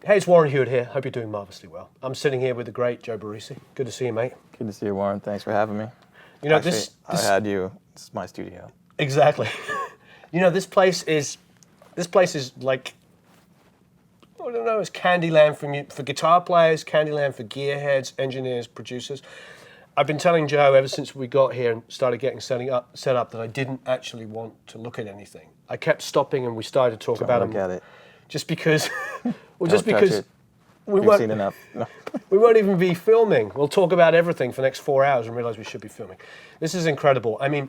Hey, it's Warren Huart here. Hope you're doing marvelously well. I'm sitting here with the great Joe Barresi. Good to see you, mate. Good to see you, Warren. Thanks for having me. You know, Actually, I had you. This is my studio. Exactly. You know, this place is like, I don't know, it's Candyland for guitar players, Candyland for gearheads, engineers, producers. I've been telling Joe ever since we got here and started getting set up that I didn't actually want to look at anything. I kept stopping and we started to talk about them. Look at it. Just because, well, Don't touch it. You've seen enough. No. We won't even be filming. We'll talk about everything for the next 4 hours and realize we should be filming. This is incredible. I mean,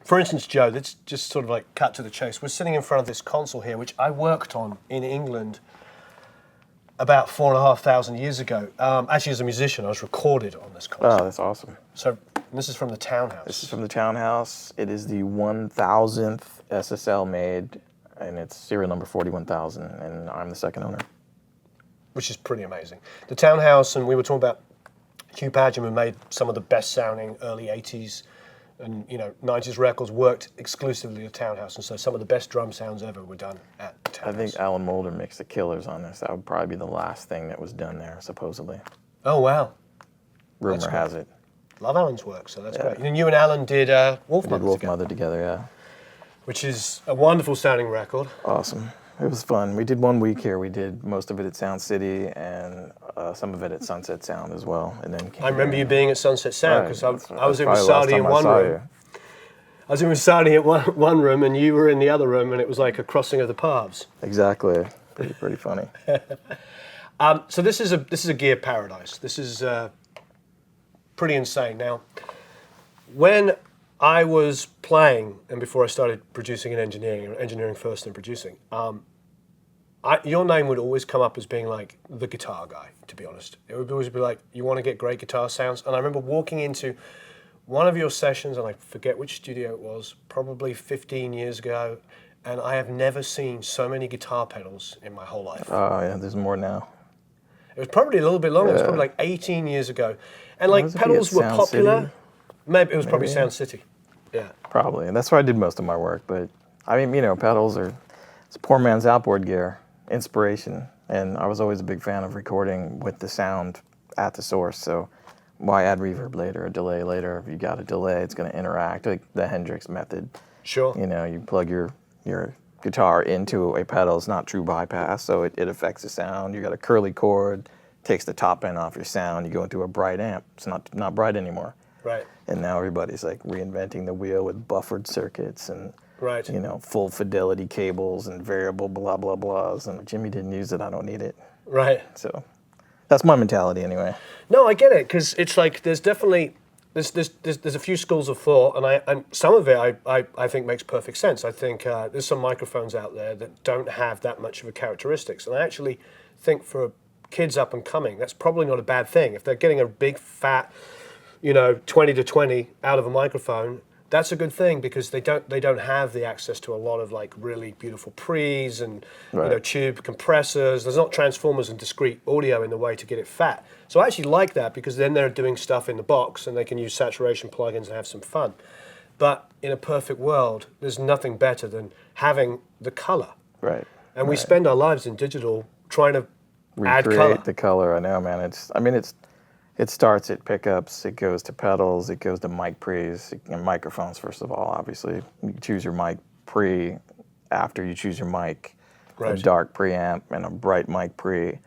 for instance, Joe, let's just sort of like cut to the chase. We're sitting in front of this console here, which I worked on in England about 4,500 years ago. Actually, as a musician, I was recorded on this console. Oh, that's awesome. So this is from the Townhouse. This is from the Townhouse. It is the 1,000th SSL made, and it's serial number 41,000, and I'm the second owner. Which is pretty amazing. The Townhouse, and we were talking about Hugh Padgham, who made some of the best sounding early 80s and 90s records, worked exclusively at Townhouse, and so some of the best drum sounds ever were done at Townhouse. I think Alan Moulder mixed the Killers on this. That would probably be the last thing that was done there, supposedly. Oh, wow. Rumor has it. Love Alan's work, so that's great. And you and Alan did Wolf Mother together, yeah. Which is a wonderful sounding record. Awesome. It was fun. We did 1 week here. We did most of it at Sound City and some of it at Sunset Sound as well. And then I remember you being at Sunset Sound because I was in Wasadi in one room. I was in Wasadi at one room and you were in the other room, and it was like a crossing of the paths. Exactly. Pretty funny. So this is a gear paradise. This is pretty insane. Now, when I was playing, and before I started producing and engineering first and producing, your name would always come up as being like the guitar guy, to be honest. It would always be like, you want to get great guitar sounds? And I remember walking into one of your sessions, and I forget which studio it was, probably 15 years ago, and I have never seen so many guitar pedals in my whole life. Oh, yeah, there's more now. It was probably a little bit longer. It was probably like 18 years ago. And like pedals were popular. Maybe it was probably Sound City. Yeah. Probably. And that's where I did most of my work. But I mean, pedals it's poor man's outboard gear, inspiration. And I was always a big fan of recording with the sound at the source. So why add reverb later, or delay later? If you got a delay, it's going to interact, like the Hendrix method. Sure. You plug your guitar into a pedal. It's not true bypass, so it affects the sound. You got a curly chord, takes the top end off your sound. You go into a bright amp. It's not bright anymore. Right. And now everybody's like reinventing the wheel with buffered circuits and right. Full fidelity cables and variable blah blah blahs. And Jimmy didn't use it. I don't need it. Right. So that's my mentality anyway. No, I get it, because it's like there's definitely there's a few schools of thought, and some of it I think makes perfect sense. I think there's some microphones out there that don't have that much of a characteristics, and I actually think for kids up and coming, that's probably not a bad thing. If they're getting a big fat 20 to 20 out of a microphone, that's a good thing, because they don't have the access to a lot of like really beautiful pre's and tube compressors. There's not transformers and discrete audio in the way to get it fat. So I actually like that, because then they're doing stuff in the box and they can use saturation plugins and have some fun. But in a perfect world, there's nothing better than having the color. Right. And we spend our lives in digital trying to add color. Recreate the color. I know, man. It starts at pickups, it goes to pedals, it goes to mic pre's, and microphones, first of all, obviously. You choose your mic pre after you choose your mic, a dark preamp and a bright mic pre.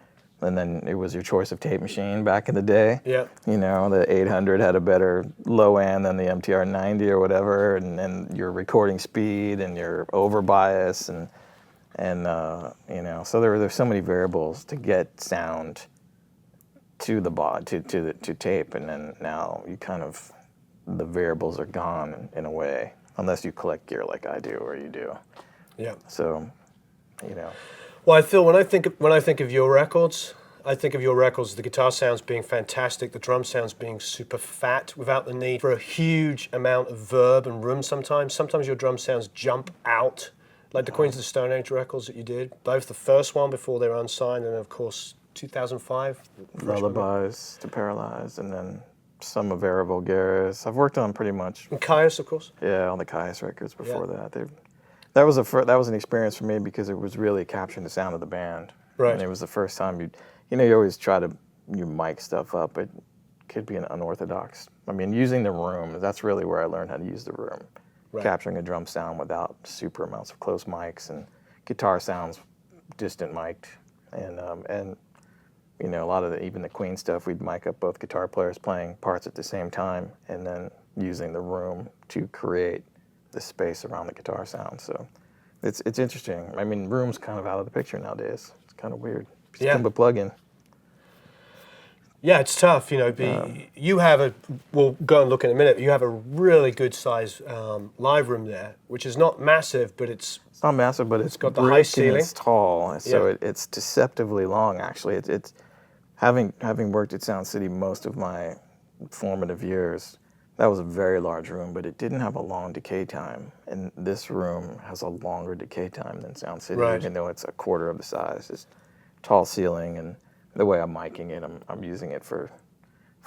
And then it was your choice of tape machine back in the day. Yeah. The 800 had a better low end than the MTR 90 or whatever, and your recording speed and your overbias and so there's so many variables to get sound to the to tape, and then now the variables are gone in a way, unless you collect gear like I do or you do. Yeah. So, Well, I feel when I think of your records, the guitar sounds being fantastic, the drum sounds being super fat without the need for a huge amount of verb and room sometimes. Sometimes your drum sounds jump out, like the Queens of the Stone Age records that you did, both the first one before they were unsigned, and of course 2005. Lullabies to Paralyze, and then some of Vera Vulgaris. I've worked on pretty much. And Caius, of course. Yeah, on the Caius records before that. That was an experience for me, because it was really capturing the sound of the band. Right. And it was the first time you always try to mic stuff up, but it could be an unorthodox. I mean, using the room, that's really where I learned how to use the room. Right. Capturing a drum sound without super amounts of close mics, and guitar sounds distant mic'd. And a lot of even the Queen stuff, we'd mic up both guitar players playing parts at the same time, and then using the room to create the space around the guitar sound. So it's interesting. I mean, room's kind of out of the picture nowadays. It's kind of weird. Just come with a plug-in. Yeah, it's tough. You have we'll go and look in a minute. You have a really good size live room there, which is not massive, but it's not massive, but it's got the high ceiling. It's tall, so it's deceptively long. Actually, it's having worked at Sound City most of my formative years. That was a very large room, but it didn't have a long decay time. And this room has a longer decay time than Sound City, even though it's a quarter of the size. It's tall ceiling, and the way I'm micing it, I'm using it for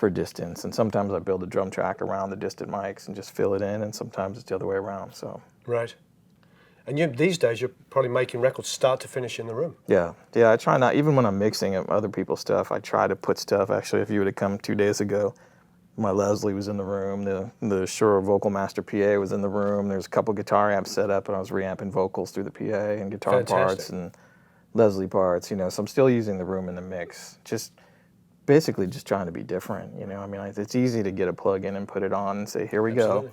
distance. And sometimes I build a drum track around the distant mics and just fill it in, and sometimes it's the other way around. So right. And these days, you're probably making records start to finish in the room. Yeah. I try not, even when I'm mixing other people's stuff, I try to put stuff. Actually, if you would have come 2 days ago, my Leslie was in the room, the Shure Vocal Master PA was in the room, there's a couple guitar amps set up, and I was reamping vocals through the PA and guitar parts and Leslie parts, so I'm still using the room in the mix, basically just trying to be different, I mean, it's easy to get a plug-in and put it on and say, here we go.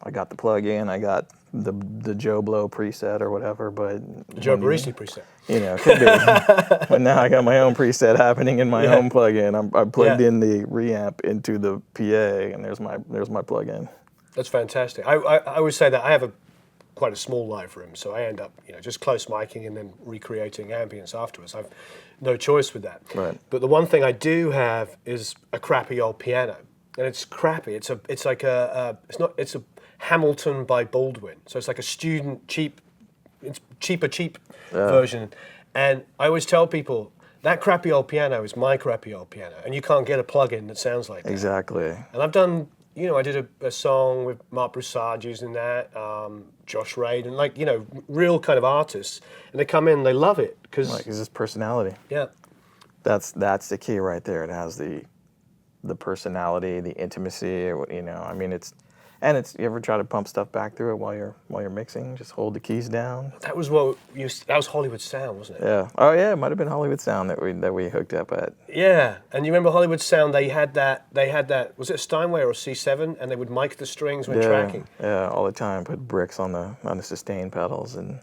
I got the plug-in, I got the Joe Blow preset or whatever, but... Joe Barresi preset. Could be. But now I got my own preset happening in my home plug-in. I plugged in the reamp into the PA, and there's my plug-in. That's fantastic. I would say that I have quite a small live room, so I end up just close miking and then recreating ambience afterwards. I've no choice with that. Right. But the one thing I do have is a crappy old piano, and it's crappy. It's a Hamilton by Baldwin, so it's like a student cheap version. And I always tell people that crappy old piano is my crappy old piano, and you can't get a plug-in that sounds like that. Exactly. And I've done, I did a song with Mark Broussard using that, Josh Raid, and real kind of artists, and they come in, they love it because it's just personality. Yeah. That's the key right there. It has the personality, the intimacy. I mean, it's you ever try to pump stuff back through it while you're mixing? Just hold the keys down. That was Hollywood Sound, wasn't it? Yeah. Oh yeah, it might have been Hollywood Sound that we hooked up at. Yeah, and you remember Hollywood Sound? They had that. Was it a Steinway or a C7? And they would mic the strings when tracking. Yeah, all the time. Put bricks on the sustain pedals and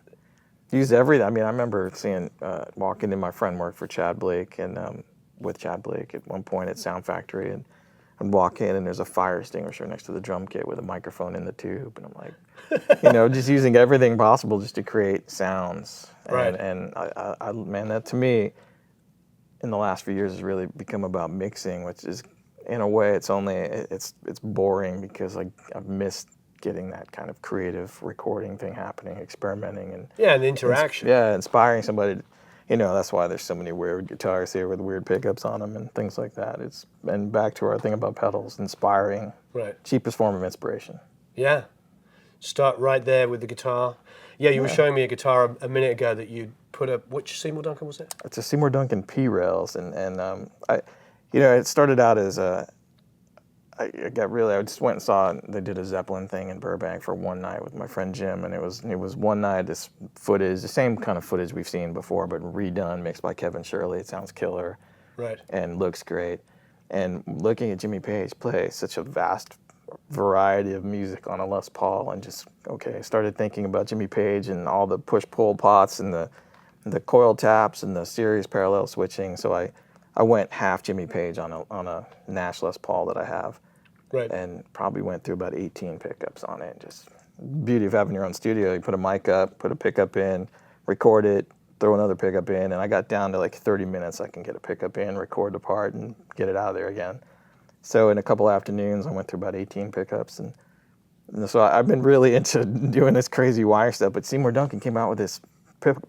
use everything. I mean, I remember walking in. My friend worked for Chad Blake and with Chad Blake at one point at Sound Factory, and I'd walk in and there's a fire extinguisher next to the drum kit with a microphone in the tube, and I'm like, just using everything possible just to create sounds. Right. And I man, that to me, in the last few years, has really become about mixing, which is, in a way, it's boring because I've missed getting that kind of creative recording thing happening, experimenting and the interaction. Inspiring somebody. That's why there's so many weird guitars here with weird pickups on them and things like that. And back to our thing about pedals, inspiring. Right. Cheapest form of inspiration. Yeah. Start right there with the guitar. Yeah, you were showing me a guitar a minute ago that you put up. Which Seymour Duncan was it? It's a Seymour Duncan P rails, and it started out as I just went and saw they did a Zeppelin thing in Burbank for one night with my friend Jim, and it was one night, this footage, the same kind of footage we've seen before, but redone, mixed by Kevin Shirley. It sounds killer. Right. And looks great. And looking at Jimmy Page play such a vast variety of music on a Les Paul, and started thinking about Jimmy Page and all the push-pull pots and the coil taps and the series parallel switching. So I went half Jimmy Page on a Nash Les Paul that I have. Right. And probably went through about 18 pickups on it. Just beauty of having your own studio. You put a mic up, put a pickup in, record it, throw another pickup in, and I got down to 30 minutes. I can get a pickup in, record the part, and get it out of there again. So in a couple afternoons, I went through about 18 pickups, and so I've been really into doing this crazy wire stuff. But Seymour Duncan came out with this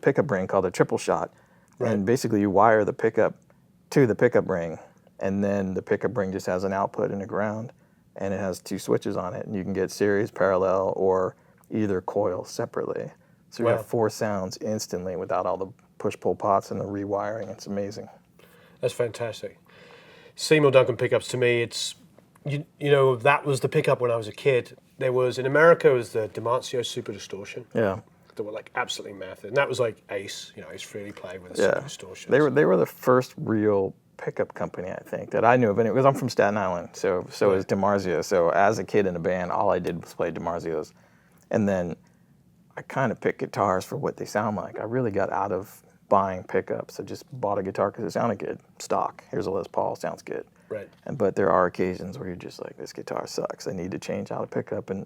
pickup ring called a triple shot, and basically you wire the pickup to the pickup ring, and then the pickup ring just has an output and a ground. And it has two switches on it, and you can get series, parallel, or either coil separately. So you have 4 sounds instantly without all the push-pull pots and the rewiring. It's amazing. That's fantastic. Seymour Duncan pickups, to me, it's, you know, that was the pickup when I was a kid. There was, in America, it was the Dimancio Super Distortion. Yeah. That were like absolutely massive. And that was like Ace, you know, Ace Frehley played with a Super Distortion. They were the first real pickup company, I think, that I knew of. Because I'm from Staten Island, so is DiMarzio. So as a kid in a band, all I did was play DiMarzios. And then I kind of picked guitars for what they sound like. I really got out of buying pickups. I just bought a guitar because it sounded good. Stock. Here's a Les Paul, sounds good. Right. But there are occasions where you're just like, this guitar sucks. I need to change out a pickup. And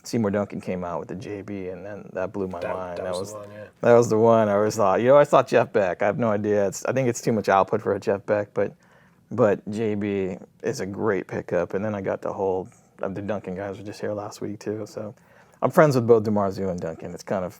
Seymour Duncan came out with the JB, and then that blew my mind. That was the one, yeah. That was the one. I always thought, I thought Jeff Beck. I have no idea. I think it's too much output for a Jeff Beck, but JB is a great pickup. And then I got the Duncan guys were just here last week too. So I'm friends with both DiMarzio and Duncan. It's kind of,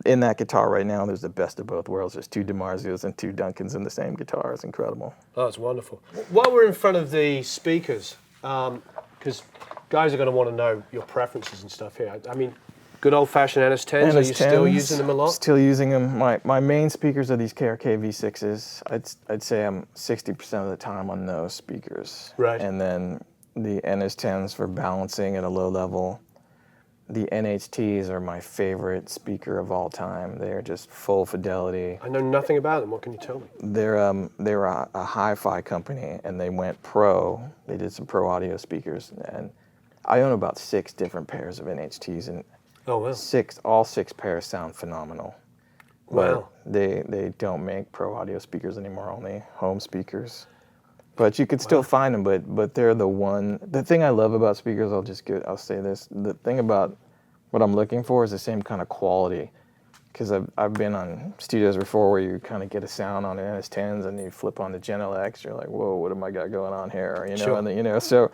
in that guitar right now, there's the best of both worlds. There's 2 DiMarzios and 2 Duncans in the same guitar. It's incredible. Oh, it's wonderful. While we're in front of the speakers, because guys are going to want to know your preferences and stuff here. I mean, good old-fashioned NS-10s, are you still using them a lot? Still using them. My main speakers are these KRK V6s. I'd say I'm 60% of the time on those speakers. Right. And then the NS-10s for balancing at a low level. The NHTs are my favorite speaker of all time. They're just full fidelity. I know nothing about them. What can you tell me? They were a hi-fi company, and they went pro. They did some pro audio speakers, and I own about 6 different pairs of NHTs, and all 6 pairs sound phenomenal. Wow. But they don't make pro audio speakers anymore, only home speakers. But you could still find them, but they're the one. The thing I love about speakers, I'll say this, the thing about what I'm looking for is the same kind of quality. Because I've been on studios before where you kind of get a sound on an NS-10s and you flip on the Gen LX, you're like, whoa, what am I got going on here? You know, sure. And so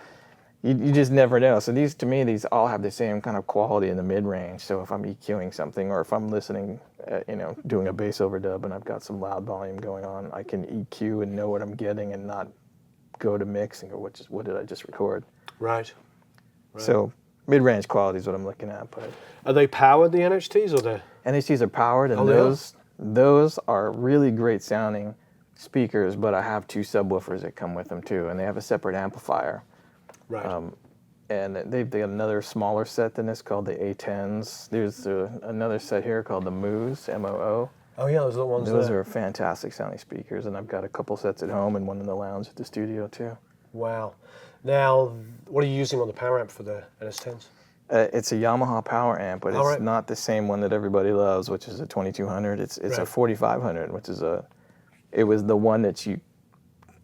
you just never know. So to me, these all have the same kind of quality in the mid-range. So if I'm EQing something, or if I'm listening, doing a bass overdub and I've got some loud volume going on, I can EQ and know what I'm getting and not go to mix and go, what did I just record? Right. So mid-range quality is what I'm looking at. But are they powered, the NHTs, or they're? NHTs are powered, and those are really great sounding speakers, but I have 2 subwoofers that come with them too, and they have a separate amplifier. Right. And they've got another smaller set than this called the A10s. There's another set here called the Moos, M-O-O. Oh yeah, those are the ones Those are fantastic sounding speakers, and I've got a couple sets at home and one in the lounge at the studio too. Wow. Now, what are you using on the power amp for the NS-10s? It's a Yamaha power amp, but it's not the same one that everybody loves, which is a 2200. It's a 4500, which is it was the one that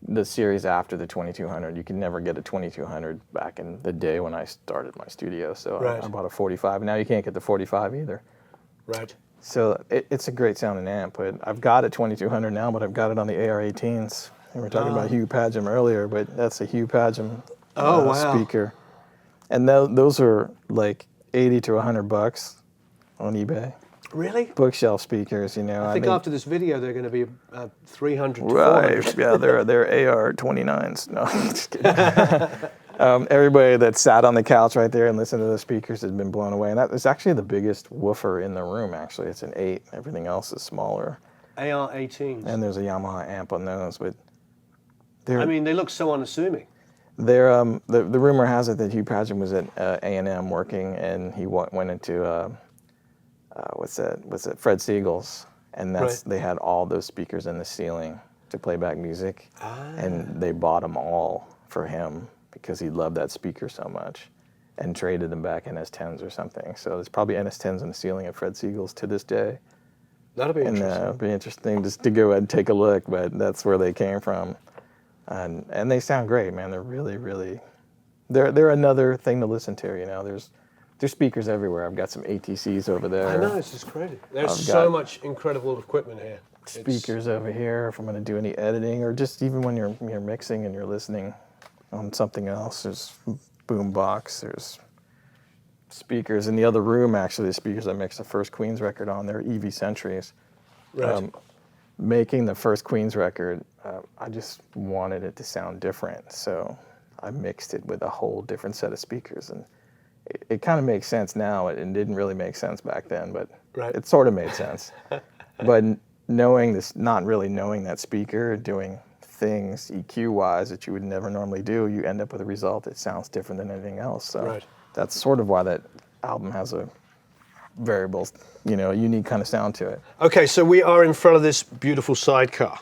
the series after the 2200. You could never get a 2200 back in the day when I started my studio, so I bought a 45. Now you can't get the 45 either. Right. So it's a great sounding amp, but I've got a 2200 now, but I've got it on the AR-18s. We were talking about Hugh Padgham earlier, but that's a Hugh Padgham speaker. And those are like $80 to $100 on eBay. Really? Bookshelf speakers, I think after this video they're going to be 300 to 400. Right, yeah, they're AR-29s. No, I'm just kidding. Everybody that sat on the couch right there and listened to the speakers has been blown away. And that is actually the biggest woofer in the room, actually. It's an 8. Everything else is smaller. AR-18s. And there's a Yamaha amp on those. But they look so unassuming. The rumor has it that Hugh Padgham was at A&M working, and he went into... what's that? Fred Siegel's, and they had all those speakers in the ceiling to play back music, and they bought them all for him because he loved that speaker so much, and traded them back NS-10s or something. So there's probably NS-10s in the ceiling at Fred Siegel's to this day. That'll be interesting. And it'll be interesting just to go and take a look, but that's where they came from, and they sound great, man. They're really, really, they're another thing to listen to. There's speakers everywhere. I've got some ATCs over there. I know, it's just crazy. There's so much incredible equipment here. Speakers over here if I'm going to do any editing, or just even when you're mixing and you're listening on something else. There's boombox, there's speakers. In the other room, actually, the speakers I mixed the first Queen's record on, they're EV Centuries. Right. Making the first Queen's record, I just wanted it to sound different. So I mixed it with a whole different set of speakers, and it kind of makes sense now. It didn't really make sense back then, but it sort of made sense. But knowing this, not really knowing that speaker, doing things EQ-wise that you would never normally do, you end up with a result that sounds different than anything else. So that's sort of why that album has a variable, unique kind of sound to it. Okay, so we are in front of this beautiful Sidecar.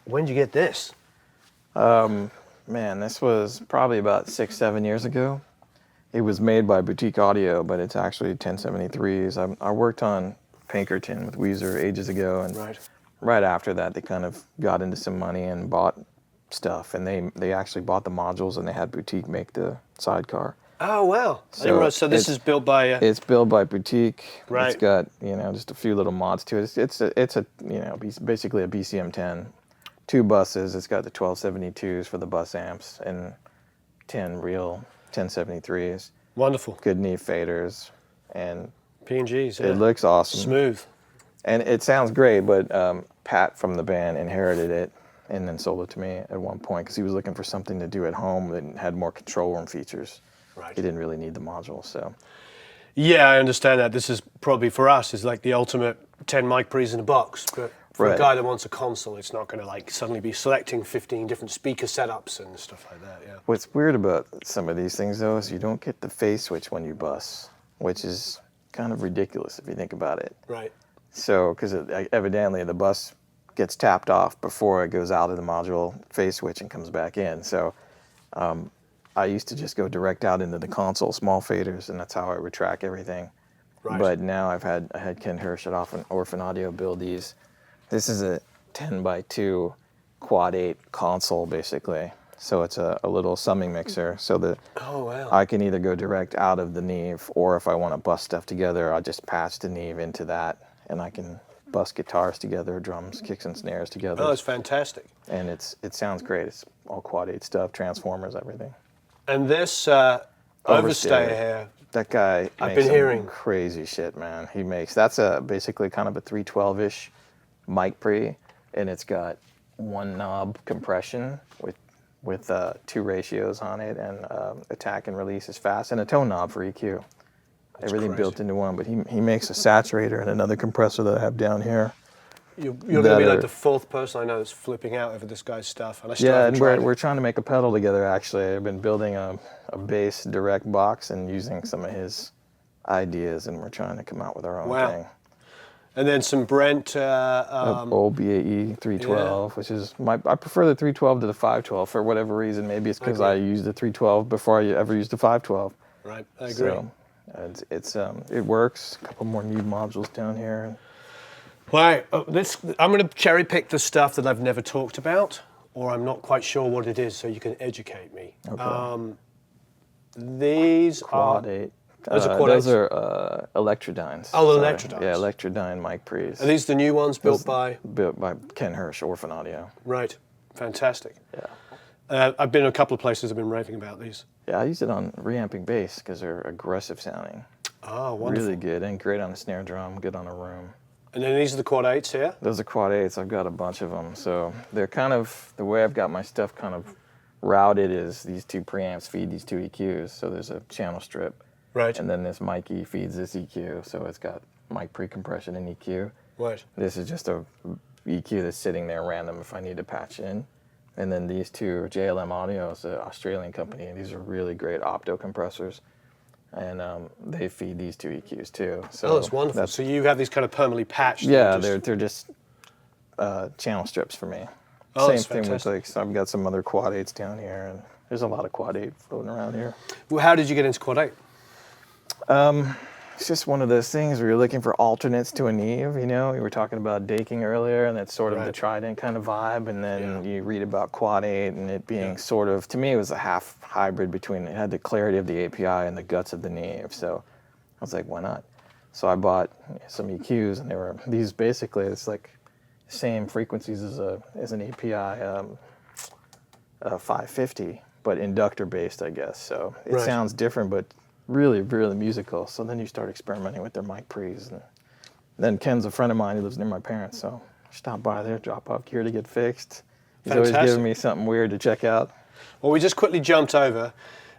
When did you get this? Man, this was probably about 6-7 years ago. It was made by Boutique Audio, but it's actually 1073s. I worked on Pinkerton with Weezer ages ago, and right after that, they kind of got into some money and bought stuff, and they actually bought the modules, and they had Boutique make the Sidecar. Oh wow! So this is built by. It's built by Boutique. Right. It's got just a few little mods to it. It's basically a BCM10, 2 buses. It's got the 1272s for the bus amps and 10 real 1073s. Wonderful. Good Neve faders and P&Gs. It looks awesome. Smooth. And it sounds great, but Pat from the band inherited it and then sold it to me at one point because he was looking for something to do at home that had more control room features. Right. He didn't really need the module, so. Yeah, I understand that. This is probably for us is like the ultimate 10 mic pre's in a box, but for a guy that wants a console, it's not going to like suddenly be selecting 15 different speaker setups and stuff like that. Yeah. What's weird about some of these things though is you don't get the phase switch when you bus, which is kind of ridiculous if you think about it. Right. So, because evidently the bus gets tapped off before it goes out of the module phase switch and comes back in. So, I used to just go direct out into the console, small faders, and that's how I would track everything. Right. But now I had Ken Hirsch at Orphan Audio build these. This is a 10x2 quad 8 console basically. So it's a little summing mixer so that I can either go direct out of the Neve, or if I want to bus stuff together, I'll just patch the Neve into that and I can bus guitars together, drums, kicks and snares together. Oh, it's fantastic. And it sounds great. It's all quad 8 stuff, transformers, everything. And this Overstayer here. That guy I've been hearing crazy shit, man. He makes, that's basically kind of a 312-ish mic pre, and it's got 1 knob compression with 2 ratios on it, and attack and release is fast, and a tone knob for EQ. That's everything crazy. Built into one, but he makes a saturator and another compressor that I have down here. You're going to be like the 4th person I know that's flipping out over this guy's stuff. And we're trying to make a pedal together, actually. I've been building a bass direct box and using some of his ideas, and we're trying to come out with our own thing. And then some Brent... old BAE 312, which is I prefer the 312 to the 512 for whatever reason. Maybe it's because I used the 312 before I ever used the 512. Right, I agree. So it works. A couple more Neve modules down here. Right, I'm going to cherry pick the stuff that I've never talked about, or I'm not quite sure what it is, so you can educate me. Okay. These quad are... 8. Those are Electrodynes. Oh, Electrodynes. Yeah, Electrodyne Mic Pre's. Are these the new ones built by Ken Hirsch, Orphan Audio. Right, fantastic. Yeah. I've been in a couple of places that have been raving about these. Yeah, I use it on reamping bass because they're aggressive sounding. Oh, wonderful. Really good, and great on a snare drum, good on a room. And then these are the quad 8s here? Those are quad 8s. I've got a bunch of them. So they're kind of, the way I've got my stuff kind of routed is these 2 preamps feed these 2 EQs. So there's a channel strip. Right. And then this mic E feeds this EQ. So it's got mic pre-compression and EQ. Right. This is just a EQ that's sitting there random if I need to patch in. And then these 2 are JLM Audio. It's an Australian company. And these are really great opto compressors. And they feed these 2 EQs too. So that's wonderful. So you have these kind of permanently patched. Yeah, they're just channel strips for me. Oh, same thing with so I've got some other quad 8s down here, and there's a lot of quad 8 floating around here. Well, how did you get into quad 8? It's just one of those things where you're looking for alternates to a Neve, We were talking about Daking earlier, and that's sort of the Trident kind of vibe, and then you read about quad 8 and it being sort of, to me, it was a half hybrid between, it had the clarity of the API and the guts of the Neve, so I was like, why not? So I bought some EQs, and they were, these basically, it's like same frequencies as an API 550, but inductor based, I guess, so it sounds different, but really, really musical. So then you start experimenting with their mic pre's. And then Ken's a friend of mine. He lives near my parents. So I stop by there, drop off gear to get fixed. He's always giving me something weird to check out. Well, we just quickly jumped over.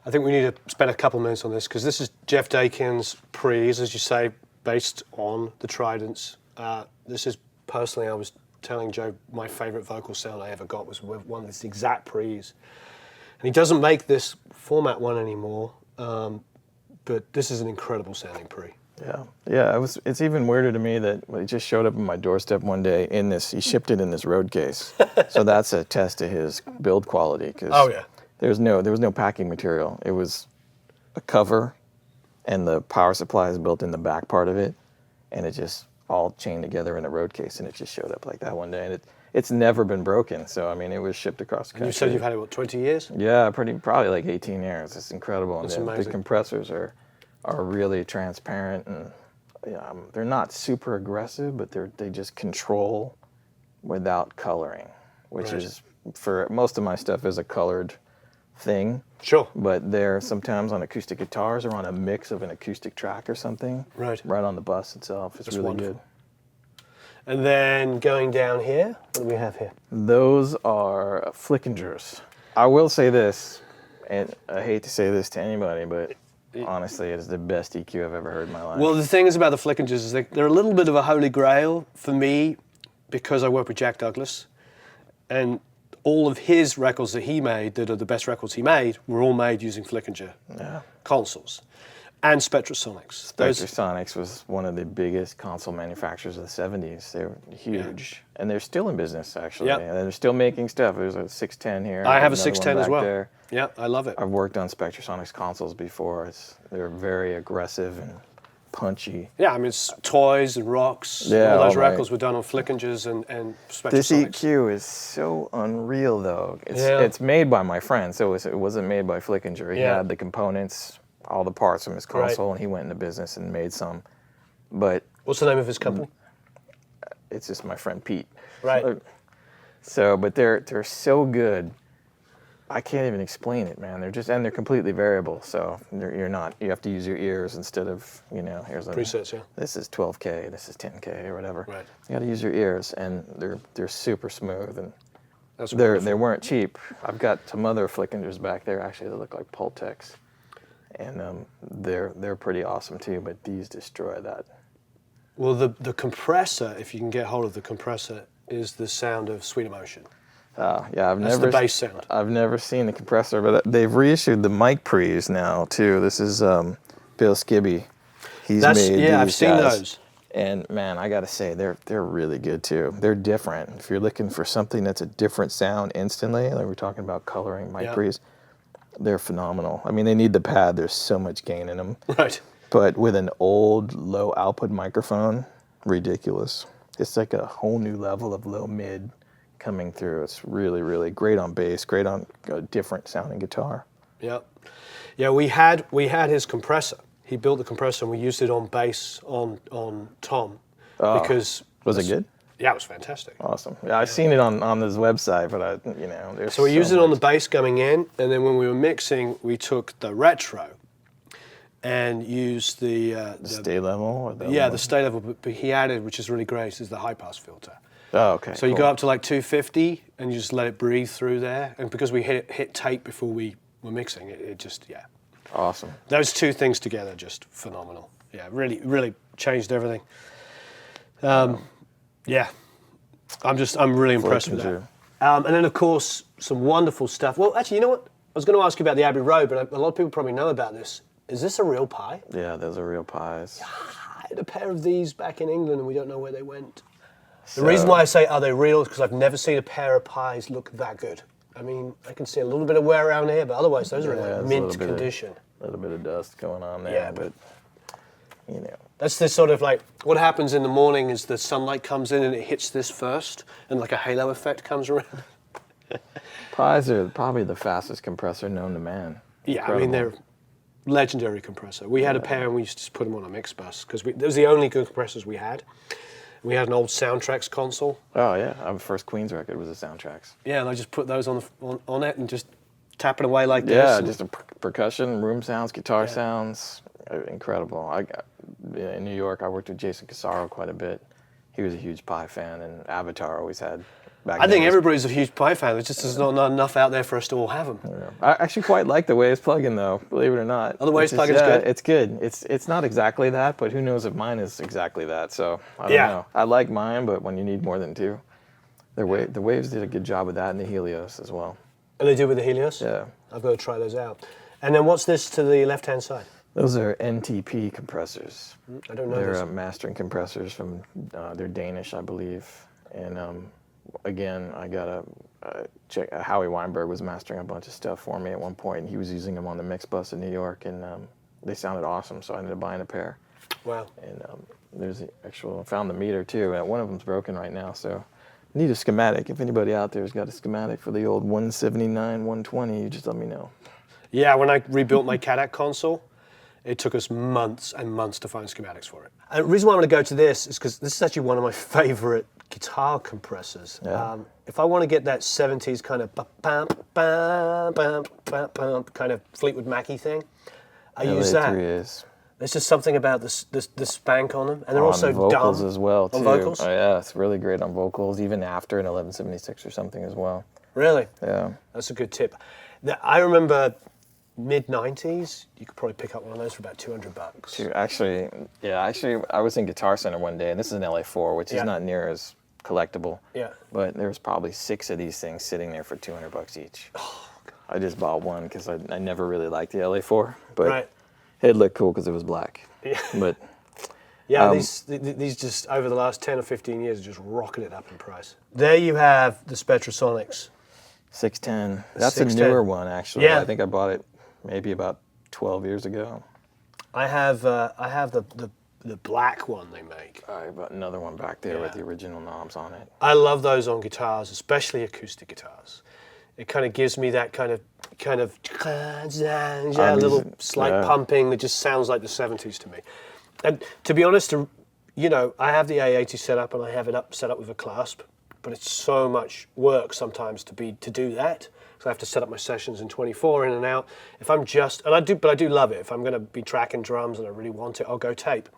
I think we need to spend a couple minutes on this because this is Jeff Daking's pre's, as you say, based on the Tridents. This is personally, I was telling Joe my favorite vocal sound I ever got was with one of these exact pre's. And he doesn't make this format one anymore, but this is an incredible sounding pre. Yeah, yeah. It's even weirder to me that it just showed up on my doorstep one day in this. He shipped it in this road case, so that's a test to his build quality. Cause Oh yeah. there was no packing material. It was a cover, and the power supply is built in the back part of it, and it just all chained together in a road case, and it just showed up like that one day. And it's never been broken. So I mean, it was shipped across the country. And you said you've had it, what, 20 years? Yeah, probably like 18 years. It's incredible. That's and amazing. The compressors are really transparent, and they're not super aggressive, but they just control without coloring, which is, for most of my stuff, is a colored thing. Sure. But they're sometimes on acoustic guitars or on a mix of an acoustic track or something. Right. Right on the bus itself. It's really wonderful. good. And then going down here, what do we have here? Those are Flickingers. I will say this, and I hate to say this to anybody, but honestly, it is the best EQ I've ever heard in my life. Well, the thing is about the Flickingers is they're a little bit of a holy grail for me because I work with Jack Douglas, and all of his records that he made, that are the best records he made, were all made using Flickinger consoles and Spectrasonics. Spectrasonics was one of the biggest console manufacturers of the 70s. They were huge. Yeah. And they're still in business, actually. Yep. And they're still making stuff. There's a 610 here. I have a 610 as well. There. Yeah, I love it. I've worked on Spectrasonics consoles before. They're very aggressive and punchy. Yeah, I mean, it's Toys and Rocks. Yeah, all those records were done on Flickingers and Spectrasonics. This EQ is so unreal, though. It's made by my friend, so it wasn't made by Flickinger. He had the components, all the parts from his console, and he went into business and made some. But what's the name of his company? It's just my friend Pete. Right. So, but they're so good. I can't even explain it, man. They're completely variable. So you have to use your ears instead of, here's a presets. Yeah. This is 12K, this is 10K or whatever. Right. You got to use your ears, and they're super smooth, and That's they weren't cheap. I've got some other Flickingers back there actually that look like Pultecs, and they're pretty awesome too. But these destroy that. Well, the compressor, if you can get hold of the compressor, is the sound of Sweet Emotion. Yeah, That's the bass sound. I've never seen the compressor, but they've reissued the Mic Pre's now too. This is Bill Skibby. He's made these I've seen guys. those. And man, I gotta say, they're really good too. They're different. If you're looking for something that's a different sound instantly, like we're talking about coloring Mic Pre's, they're phenomenal. I mean, they need the pad. There's so much gain in them. Right. But with an old low output microphone, ridiculous. It's like a whole new level of low mid coming through. It's really, really great on bass, great on a different sounding guitar. Yeah. Yeah, we had his compressor. He built the compressor and we used it on bass on Tom. Because was it good? Yeah, it was fantastic. Awesome. Yeah, I've seen it on this website, but there's so we used it on the bass coming in, and then when we were mixing, we took the retro and used the stay level? Or the stay level, but he added, which is really great, is the high pass filter. Oh, okay. So you go up to like 250 and you just let it breathe through there. And because we hit tape before we were mixing, it just, Awesome. Those two things together, just phenomenal. Yeah, really, really changed everything. Yeah, I'm really impressed with that. And then of course, some wonderful stuff. Well, actually, you know what? I was going to ask you about the Abbey Road, but a lot of people probably know about this. Is this a real pie? Yeah, those are real pies. I had a pair of these back in England and we don't know where they went. The reason why I say are they real is because I've never seen a pair of pies look that good. I mean, I can see a little bit of wear around here, but otherwise those are in like mint condition. A little bit of dust going on there, but That's this sort of like, what happens in the morning is the sunlight comes in and it hits this first, and like a halo effect comes around. Pies are probably the fastest compressor known to man. Yeah, incredible. I mean, they're legendary compressor. We had a pair and we used to just put them on a mix bus because those were the only good compressors we had. We had an old Soundtracks console. Oh yeah, our first Queen's record was a Soundtracks. Yeah, and I just put those on it and just tap it away like this. Yeah, just a percussion, room sounds, guitar sounds, incredible. In New York, I worked with Jason Casaro quite a bit. He was a huge Pi fan, and Avatar always had back I then think it was- everybody's a huge PYE fan. There's just not enough out there for us to all have them. Yeah. I actually quite like the Waves plugin though, believe it or not. Oh, the Waves It's just- plugin's yeah, good? It's good. It's not exactly that, but who knows if mine is exactly that. So I don't Yeah. know. I like mine, but when you need more than two, the Waves did a good job with that, and the Helios as well. And they do with the Helios? Yeah. I've got to try those out. And then what's this to the left-hand side? Those are NTP compressors. I don't know They're this. mastering compressors from, they're Danish, I believe. And again, I got a check. Howie Weinberg was mastering a bunch of stuff for me at one point, and he was using them on the mix bus in New York, and they sounded awesome, so I ended up buying a pair. Wow. And there's the actual, I found the meter too, and one of them's broken right now, so I need a schematic. If anybody out there has got a schematic for the old 179, 120, you just let me know. Yeah, when I rebuilt my CADAC console, it took us months and months to find schematics for it. And the reason why I want to go to this is because this is actually one of my favorite guitar compressors. Yeah. If I want to get that 70s kind of kind of Fleetwood Mac-y thing, I use that. LA3As. There's just something about the spank on them, and they're On also vocals dumb as well, too. on vocals. Oh, yeah, it's really great on vocals, even after an 1176 or something as well. Really? Yeah. That's a good tip. I remember mid-90s, you could probably pick up one of those for about $200. Actually, I was in Guitar Center one day, and this is an LA4, which Yeah. is not near as collectible. Yeah. But there was probably 6 of these things sitting there for $200 each. Oh, God. I just bought one because I never really liked the LA4, but Right. it looked cool because it was black. Yeah. But Yeah, these just over the last 10 or 15 years are just rocketed up in price. There you have the Spectrasonics. 610. That's 610. a newer one, actually. Yeah. I think I bought it maybe about 12 years ago. I have the black one they make. I bought another one back there with Yeah. the original knobs on it. I love those on guitars, especially acoustic guitars. It kind of gives me that kind of little slight pumping that just sounds like the 70s to me. And to be honest, I have the A80 set up and I have it set up with a clasp, but it's so much work sometimes to do that. So I have to set up my sessions in 24 in and out. If I'm I do love it. If I'm going to be tracking drums and I really want it, I'll go tape.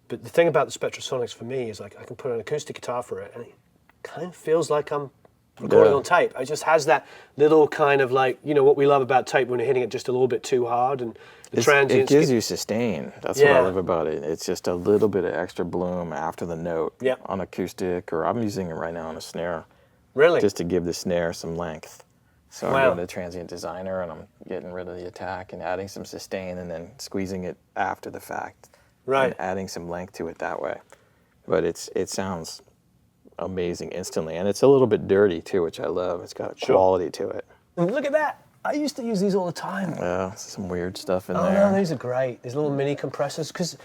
But the thing about the Spectrasonics for me is like I can put an acoustic guitar for it and it kind of feels like I'm recording on tape. It just has that little kind of like, what we love about tape when you're hitting it just a little bit too hard and the transients. It gives you sustain. That's what I love about it. It's just a little bit of extra bloom after the note on acoustic, or I'm using it right now on a snare. Really? Just to give the snare some length. So Wow. I'm going to Transient Designer and I'm getting rid of the attack and adding some sustain and then squeezing it after the fact. Right. And adding some length to it that way. But it sounds amazing instantly. And it's a little bit dirty too, which I love. It's got a quality to it. And look at that. I used to use these all the time. Yeah, some weird stuff in Oh there. no, these are great. These little mini compressors. Because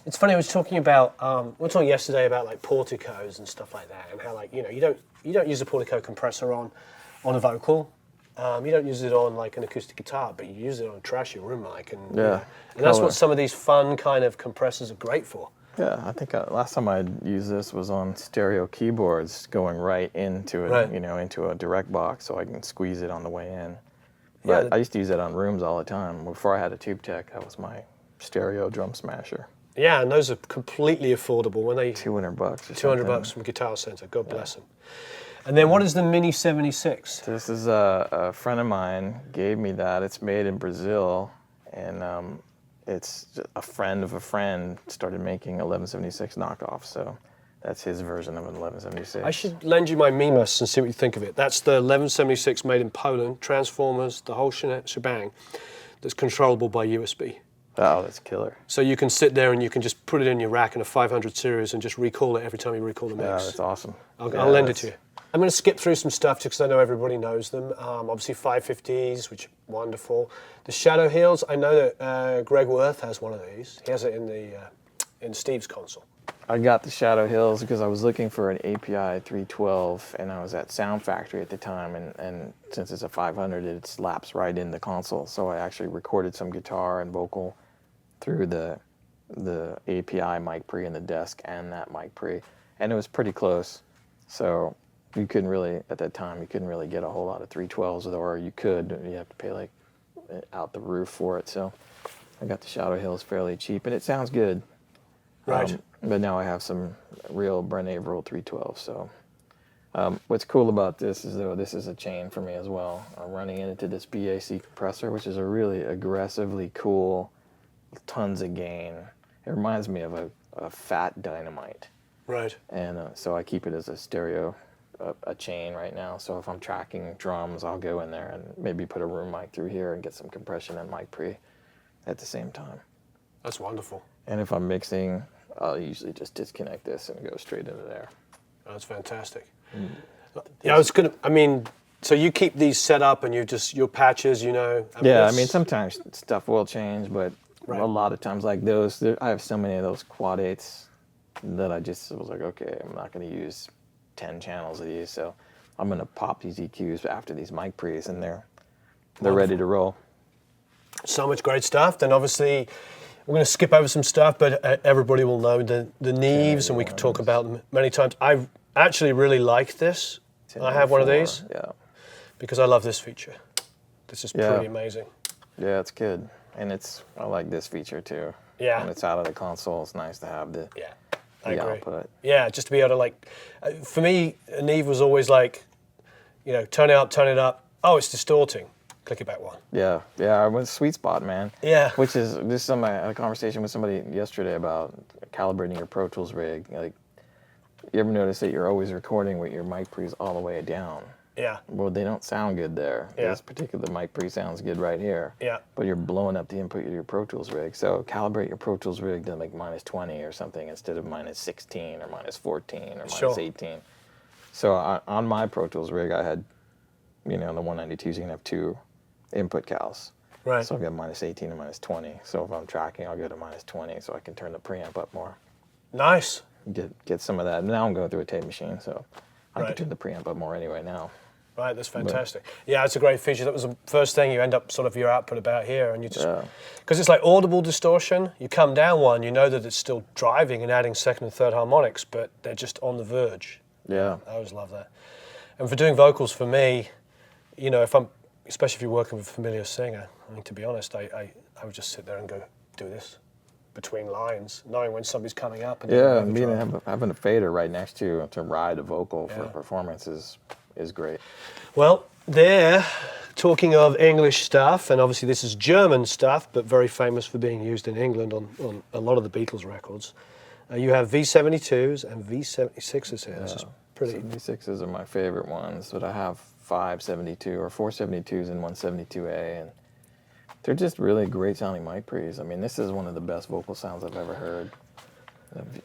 it's funny. I was talking about we were talking yesterday about like porticos and stuff like that, and how like you don't use a portico compressor on a vocal. You don't use it on like an acoustic guitar, but you use it on a trashy room mic, and and that's what some of these fun kind of compressors are great for. Yeah, I think last time I used this was on stereo keyboards, going right into it, into a direct box, so I can squeeze it on the way in. But I used to use that on rooms all the time. Before I had a Tube Tech, that was my stereo drum smasher. Yeah, and those are completely affordable when they $200. $200 from Guitar Center. God bless them. And then what is the Mini 76? This is a friend of mine gave me that. It's made in Brazil, and it's just a friend of a friend started making 1176 knockoffs. So that's his version of an 1176. I should lend you my Mimas and see what you think of it. That's the 1176 made in Poland, transformers, the whole shebang, that's controllable by USB. Oh, that's killer. So you can sit there and you can just put it in your rack in a 500 series and just recall it every time you recall the mix. Yeah, that's awesome. I'll lend it to you. I'm going to skip through some stuff just because I know everybody knows them. Obviously 550s, which are wonderful. The Shadow Heels, I know that Greg Worth has one of these. He has it in Steve's console. I got the Shadow Hills because I was looking for an API 312, and I was at Sound Factory at the time, and since it's a 500, it slaps right in the console. So I actually recorded some guitar and vocal through the API Mic Pre in the desk and that Mic Pre, and it was pretty close. So you couldn't really, at that time, you couldn't really get a whole lot of 312s, or you could, you have to pay like out the roof for it. So I got the Shadow Hills fairly cheap, and it sounds good. Right. But now I have some real Brent Averill 312, so What's cool about this is, though, this is a chain for me as well. I'm running it into this BAC compressor, which is a really aggressively cool, tons of gain. It reminds me of a fat dynamite. Right. And so I keep it as a stereo, a chain right now. So if I'm tracking drums, I'll go in there and maybe put a room mic through here and get some compression and mic pre at the same time. That's wonderful. And if I'm mixing, I'll usually just disconnect this and go straight into there. That's fantastic. Yeah, I was gonna. I mean, so you keep these set up and your patches, you know. I mean, sometimes stuff will change, but a lot of times, like those, I have so many of those quad 8s that I just was like, okay, I'm not going to use 10 channels of these, so I'm going to pop these EQs after these mic pre's, and they're ready to roll. So much great stuff. Then obviously, we're going to skip over some stuff, but everybody will know the Neves, and we could talk about them many times. I actually really like this. I have one of these. Yeah. Because I love this feature. This is pretty amazing. Yeah, it's good. And I like this feature too. Yeah. When it's out of the console, it's nice to have the output. Yeah, just to be able to, like, for me, Neve was always like, you know, turn it up. Oh, it's distorting. Click it back one. Yeah, I went sweet spot, man. Yeah. Which is, this is I had a conversation with somebody yesterday about calibrating your Pro Tools rig. Like, you ever notice that you're always recording with your mic pre's all the way down? Yeah. Well, they don't sound good there. Yeah. This particular mic pre sounds good right here. Yeah. But you're blowing up the input of your Pro Tools rig. So calibrate your Pro Tools rig to like -20 or something instead of -16 or -14 or -18. So on my Pro Tools rig, I had, you know, the 192s, you can have 2 input cals. Right. So I've got -18 and -20. So if I'm tracking, I'll go to -20 so I can turn the preamp up more. Nice. Get some of that. Now I'm going through a tape machine, so I can turn the preamp up more anyway now. Right, that's fantastic. Yeah, it's a great feature. That was the first thing you end up sort of your output about here, and you just, because it's like audible distortion. You come down one, you know that it's still driving and adding second and third harmonics, but they're just on the verge. Yeah. I always love that. And for doing vocals, for me, you know, especially if you're working with a familiar singer, I mean, to be honest, I would just sit there and go do this between lines, knowing when somebody's coming up. And having a fader right next to you to ride a vocal for performance is great. Well, there, talking of English stuff, and obviously this is German stuff, but very famous for being used in England on a lot of the Beatles records. You have V72s and V76s here. This is pretty. V6s are my favorite ones, but I have 572 or 472s and 172A, and they're just really great sounding mic pre's. I mean, this is one of the best vocal sounds I've ever heard.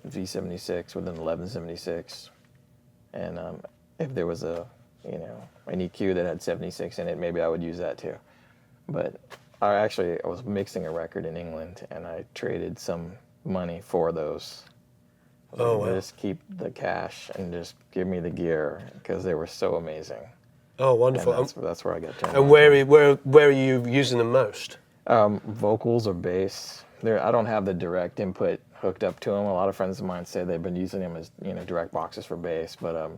V76 with an 1176, and if there was an EQ that had 76 in it, maybe I would use that too. But I was mixing a record in England, and I traded some money for those. Just keep the cash and just give me the gear because they were so amazing. Oh, wonderful! And that's where I got turned. And where are you using them most? Vocals or bass. I don't have the direct input hooked up to them. A lot of friends of mine say they've been using them as direct boxes for bass, but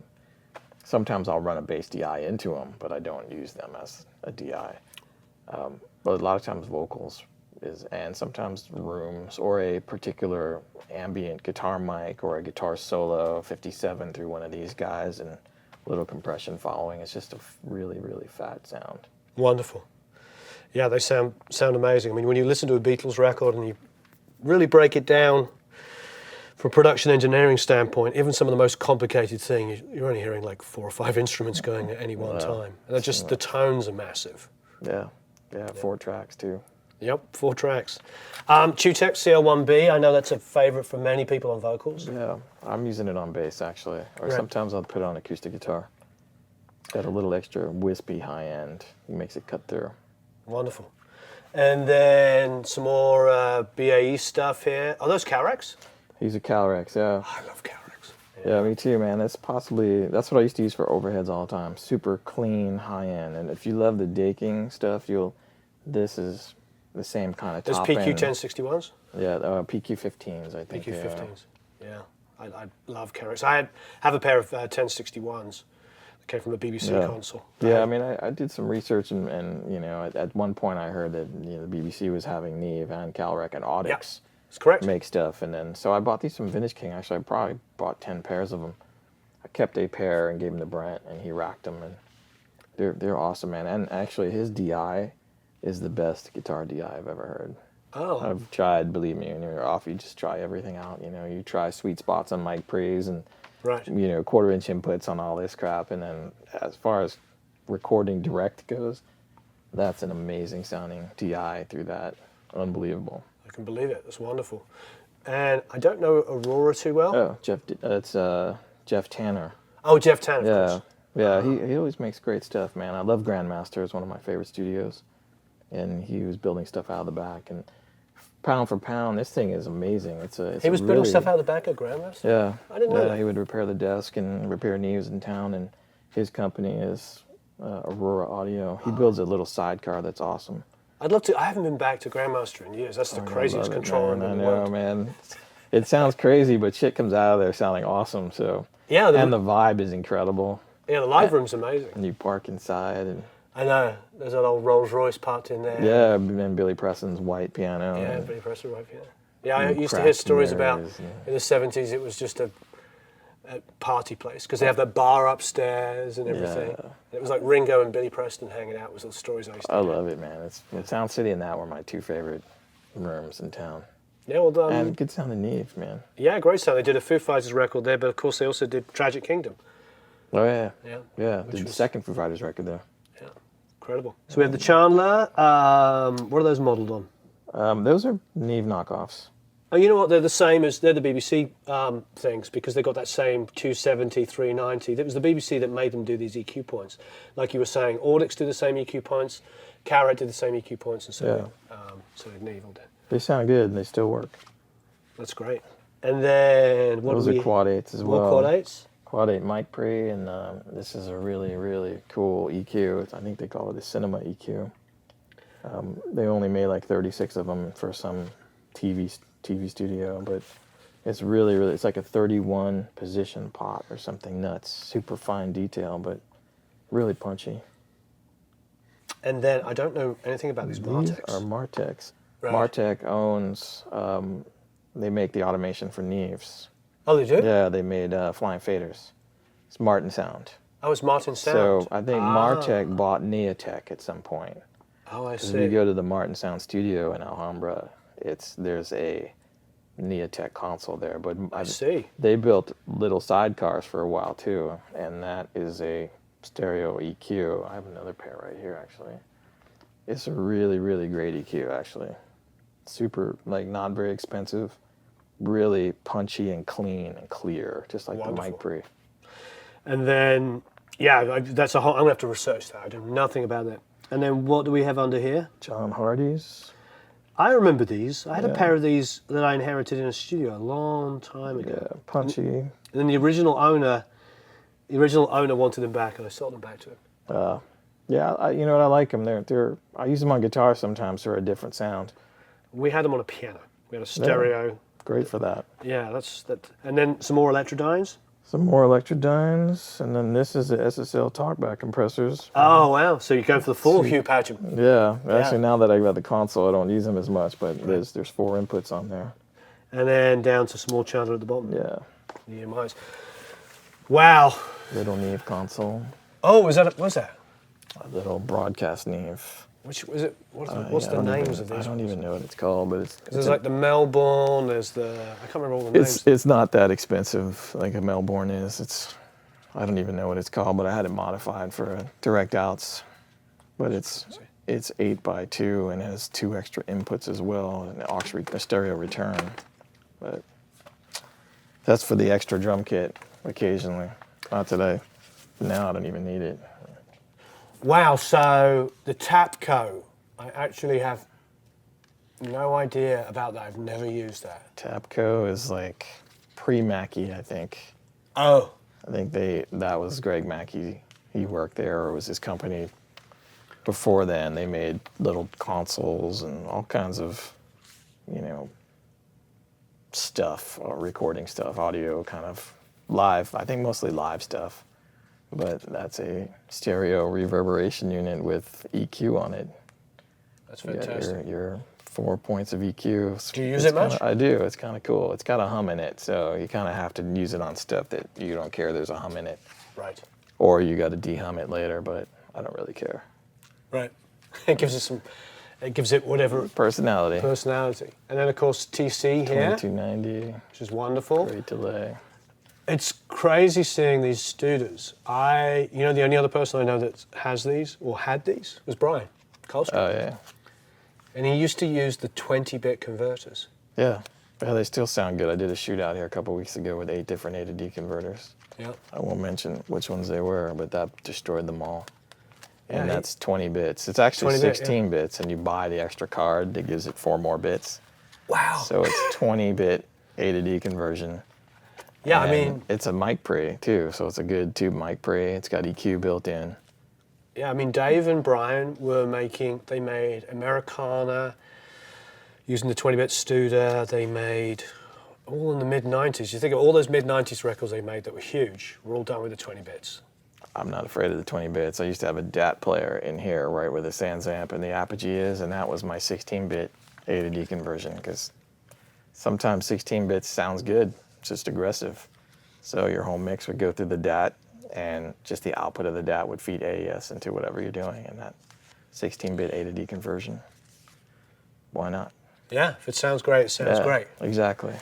sometimes I'll run a bass DI into them, but I don't use them as a DI. But a lot of times vocals and sometimes rooms or a particular ambient guitar mic or a guitar solo 57 through one of these guys and a little compression following. It's just a really, really fat sound. Wonderful. Yeah, they sound amazing. I mean, when you listen to a Beatles record and you really break it down from a production engineering standpoint, even some of the most complicated things, you're only hearing like 4 or 5 instruments going at any one time. And they're just, the tones are massive. Yeah, 4 tracks too. Yep, 4 tracks. Tech CL1B, I know that's a favorite for many people on vocals. Yeah, I'm using it on bass actually, or sometimes I'll put it on acoustic guitar. It's got a little extra wispy high end, it makes it cut through. Wonderful. And then some more BAE stuff here. Are those Calrex? These are Calrex, yeah. I love Calrex. Yeah, me too, man. That's what I used to use for overheads all the time. Super clean, high end. And if you love the Daking stuff, this is the same kind of top PQ end. 1061s? Yeah, PQ15s, I think. PQ15s, yeah. I love Calrex. I have a pair of 1061s that came from a BBC console. Yeah, I mean, I did some research, and at one point I heard that the BBC was having Neve and Calrec and Audix. That's correct. Make stuff, and then so I bought these from Vintage King. Actually, I probably bought 10 pairs of them, I kept a pair and gave them to Brent, and he racked them, and they're awesome, man. And actually, his DI is the best guitar DI I've ever heard. Oh. I've tried, believe me, when you're off, you just try everything out. You know, you try sweet spots on mic pre's and, right. you know, 1/4-inch inputs on all this crap. And then as far as recording direct goes, that's an amazing sounding DI through that. Unbelievable. I can believe it. That's wonderful. And I don't know Aurora too well. Oh, it's Jeff Tanner. Oh, Jeff Tanner, Yeah. of course. Yeah, he always makes great stuff, man. I love Grandmaster. It's one of my favorite studios. And he was building stuff out of the back. And pound for pound, this thing is amazing. He was building stuff out of the back of Grandmaster? Yeah. I didn't know that. He would repair the desk and repair Neves in town. And his company is Aurora Audio. He builds a little sidecar that's awesome. I'd love to. I haven't been back to Grandmaster in years. That's the craziest controller in the world. I know, man. It sounds crazy, but shit comes out of there sounding awesome. So yeah, and the vibe is incredible. Yeah, the live room's amazing. And you park inside, and I know. There's that old Rolls Royce parked in there. yeah, and Billy Preston's white piano. Yeah, Billy Preston white piano. Yeah, I used to hear stories about in the 70s. It was just a party place because they have that bar upstairs and everything. Yeah. It was like Ringo and Billy Preston hanging out. Was the stories I used to hear. I love it, man. Sound City and that were my two favorite rooms in town. Yeah, well done. And good sound of Neve, man. Yeah, great sound. They did a Foo Fighters record there, but of course they also did Tragic Kingdom. Oh yeah. Yeah. Did the second Foo Fighters record there. Yeah, incredible. So we have the Chandler. What are those modeled on? Those are Neve knockoffs. Oh, you know what? They're the same as they're the BBC things because they got that same 270, 390. It was the BBC that made them do these EQ points. Like you were saying, Audix did the same EQ points, Carrot did the same EQ points, and so did Neve all did. They sound good and they still work. That's great. And then what those are are Quad 8s as well. Quad 8s? Quad 8 Mic Pre, and this is a really, really cool EQ. I think they call it a Cinema EQ. They only made like 36 of them for some TV studio, but it's really, really, it's like a 31 position pot or something nuts. Super fine detail, but really punchy. And then I don't know anything about these Martechs. These are Martechs. Right. Martech owns, they make the automation for Neves. Oh, they do? Yeah, they made Flying Faders. It's Martin Sound. Oh, it's Martin Sound. So I think Martech bought Neotech at some point. Oh, I see. If you go to the Martin Sound studio in Alhambra, there's a Neotech console there. But I see. They built little sidecars for a while too, and that is a stereo EQ. I have another pair right here actually. It's a really, really great EQ actually. Super, like not very expensive, really punchy and clean and clear, just like the Mic Pre. And then, yeah, that's a whole, I'm gonna have to research that. I know nothing about that. And then what do we have under here? John Hardy's. I remember these. I had a pair of these that I inherited in a studio a long time ago. Yeah, punchy. And then the original owner wanted them back, and I sold them back to him. Yeah, you know what? I like them. I use them on guitar sometimes for a different sound. We had them on a piano. We had a stereo. Yeah, great for that. Yeah, that's that. And then some more Electrodynes. Some more Electrodynes, and then this is the SSL Talkback compressors. Oh wow! So you're going for the full Hugh Patch. Yeah, actually now that I've got the console, I don't use them as much, but there's 4 inputs on there. And then down to small Chandler at the bottom. Yeah. The EMIs. Wow. Little Neve console. Oh, what's that? A little broadcast Neve. Which was it? What's the names of these? I don't even know what it's called, but there's like the Melbourne. There's the I can't remember all the names. It's not that expensive like a Melbourne is. I don't even know what it's called, but I had it modified for direct outs. But it's 8x2 and has 2 extra inputs as well, and a stereo return. But that's for the extra drum kit occasionally. Not today. Now I don't even need it. Wow, so the Tapco, I actually have no idea about that. I've never used that. Tapco is like pre-Mackie, I think. Oh. I think that was Greg Mackie. He worked there, or it was his company. Before then, they made little consoles and all kinds of, stuff, recording stuff, audio kind of live. I think mostly live stuff. But that's a stereo reverberation unit with EQ on it. That's fantastic. Your 4 points of EQ. Do you use it much? I do. It's kind of cool. It's got a hum in it, so you kind of have to use it on stuff that you don't care there's a hum in it. Right. Or you got to de-hum it later, but I don't really care. Right. It gives it some. It gives it whatever personality. And then of course TC here, 2290, which is wonderful. Great delay. It's crazy seeing these Studers. The only other person I know that has these or had these was Brian Colstrip. Oh yeah. And he used to use the 20-bit converters. Yeah. Yeah, they still sound good. I did a shootout here a couple weeks ago with 8 different A to D converters. Yeah. I won't mention which ones they were, but that destroyed them all. Yeah, And that's 20 bits. It's actually 20 bit, 16 bits, and you buy the extra card that gives it 4 more bits. Wow. So it's 20-bit A to D conversion. Yeah, And I mean, it's a mic pre too, so it's a good tube mic pre. It's got EQ built in. yeah, I mean, Dave and Brian they made Americana using the 20-bit Studer. They made all in the mid-90s. You think of all those mid-90s records they made that were huge, were all done with the 20 bits. I'm not afraid of the 20 bits. I used to have a DAT player in here, right where the Sans amp and the Apogee is, and that was my 16-bit A to D conversion, because sometimes 16 bits sounds good. It's just aggressive. So your whole mix would go through the DAT, and just the output of the DAT would feed AES into whatever you're doing in that 16-bit A to D conversion. Why not? Yeah, if it sounds great, it sounds great. Exactly.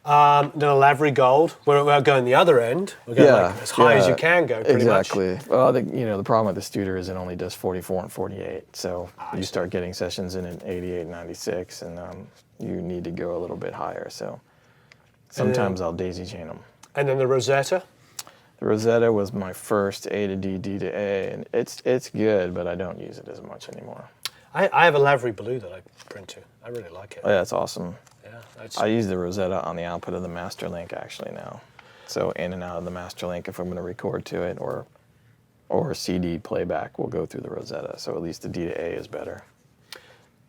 Then a Lavery Gold. We're going the other end. We're going like as high as you can go, pretty exactly. much. Well, the problem with the Studer is it only does 44 and 48. So you start getting sessions in at 88, 96, and you need to go a little bit higher. So sometimes I'll daisy chain them. And then the Rosetta. The Rosetta was my first A to D, D to A, and it's good, but I don't use it as much anymore. I have a Lavery Blue that I print to. I really like it. Oh, yeah, it's awesome. Yeah, I use the Rosetta on the output of the Master Link actually now. So in and out of the Master Link, if I'm going to record to it or CD playback, will go through the Rosetta. So at least the D to A is better.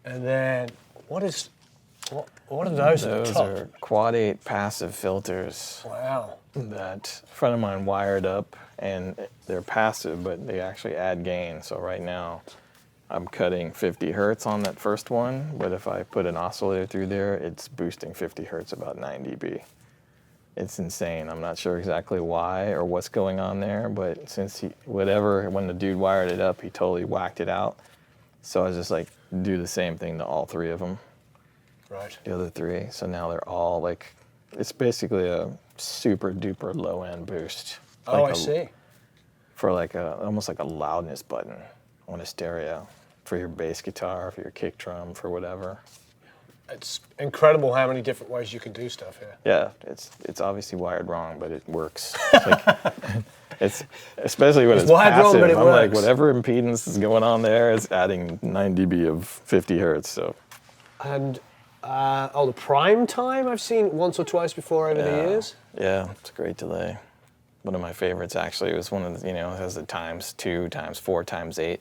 And then what are those at the top? Those are Quad 8 passive filters. Wow. That a friend of mine wired up, and they're passive, but they actually add gain. So right now, I'm cutting 50 hertz on that first one, but if I put an oscillator through there, it's boosting 50 hertz about 9 dB. It's insane. I'm not sure exactly why or what's going on there, but since when the dude wired it up, he totally whacked it out. So I was just like, do the same thing to all 3 of them. Right. The other 3. So now they're all like, it's basically a super duper low end boost. I see. For like almost like a loudness button on a stereo for your bass guitar, for your kick drum, for whatever. It's incredible how many different ways you can do stuff here. Yeah, it's obviously wired wrong, but it works. It's especially when it's wired passive. wrong, but it I'm works. like, whatever impedance is going on there, it's adding 9 dB of 50 hertz. So. And the Prime Time I've seen once or twice before over the years. Yeah, it's a great delay. One of my favorites actually. It was one of the, it has the ×2, ×4, ×8.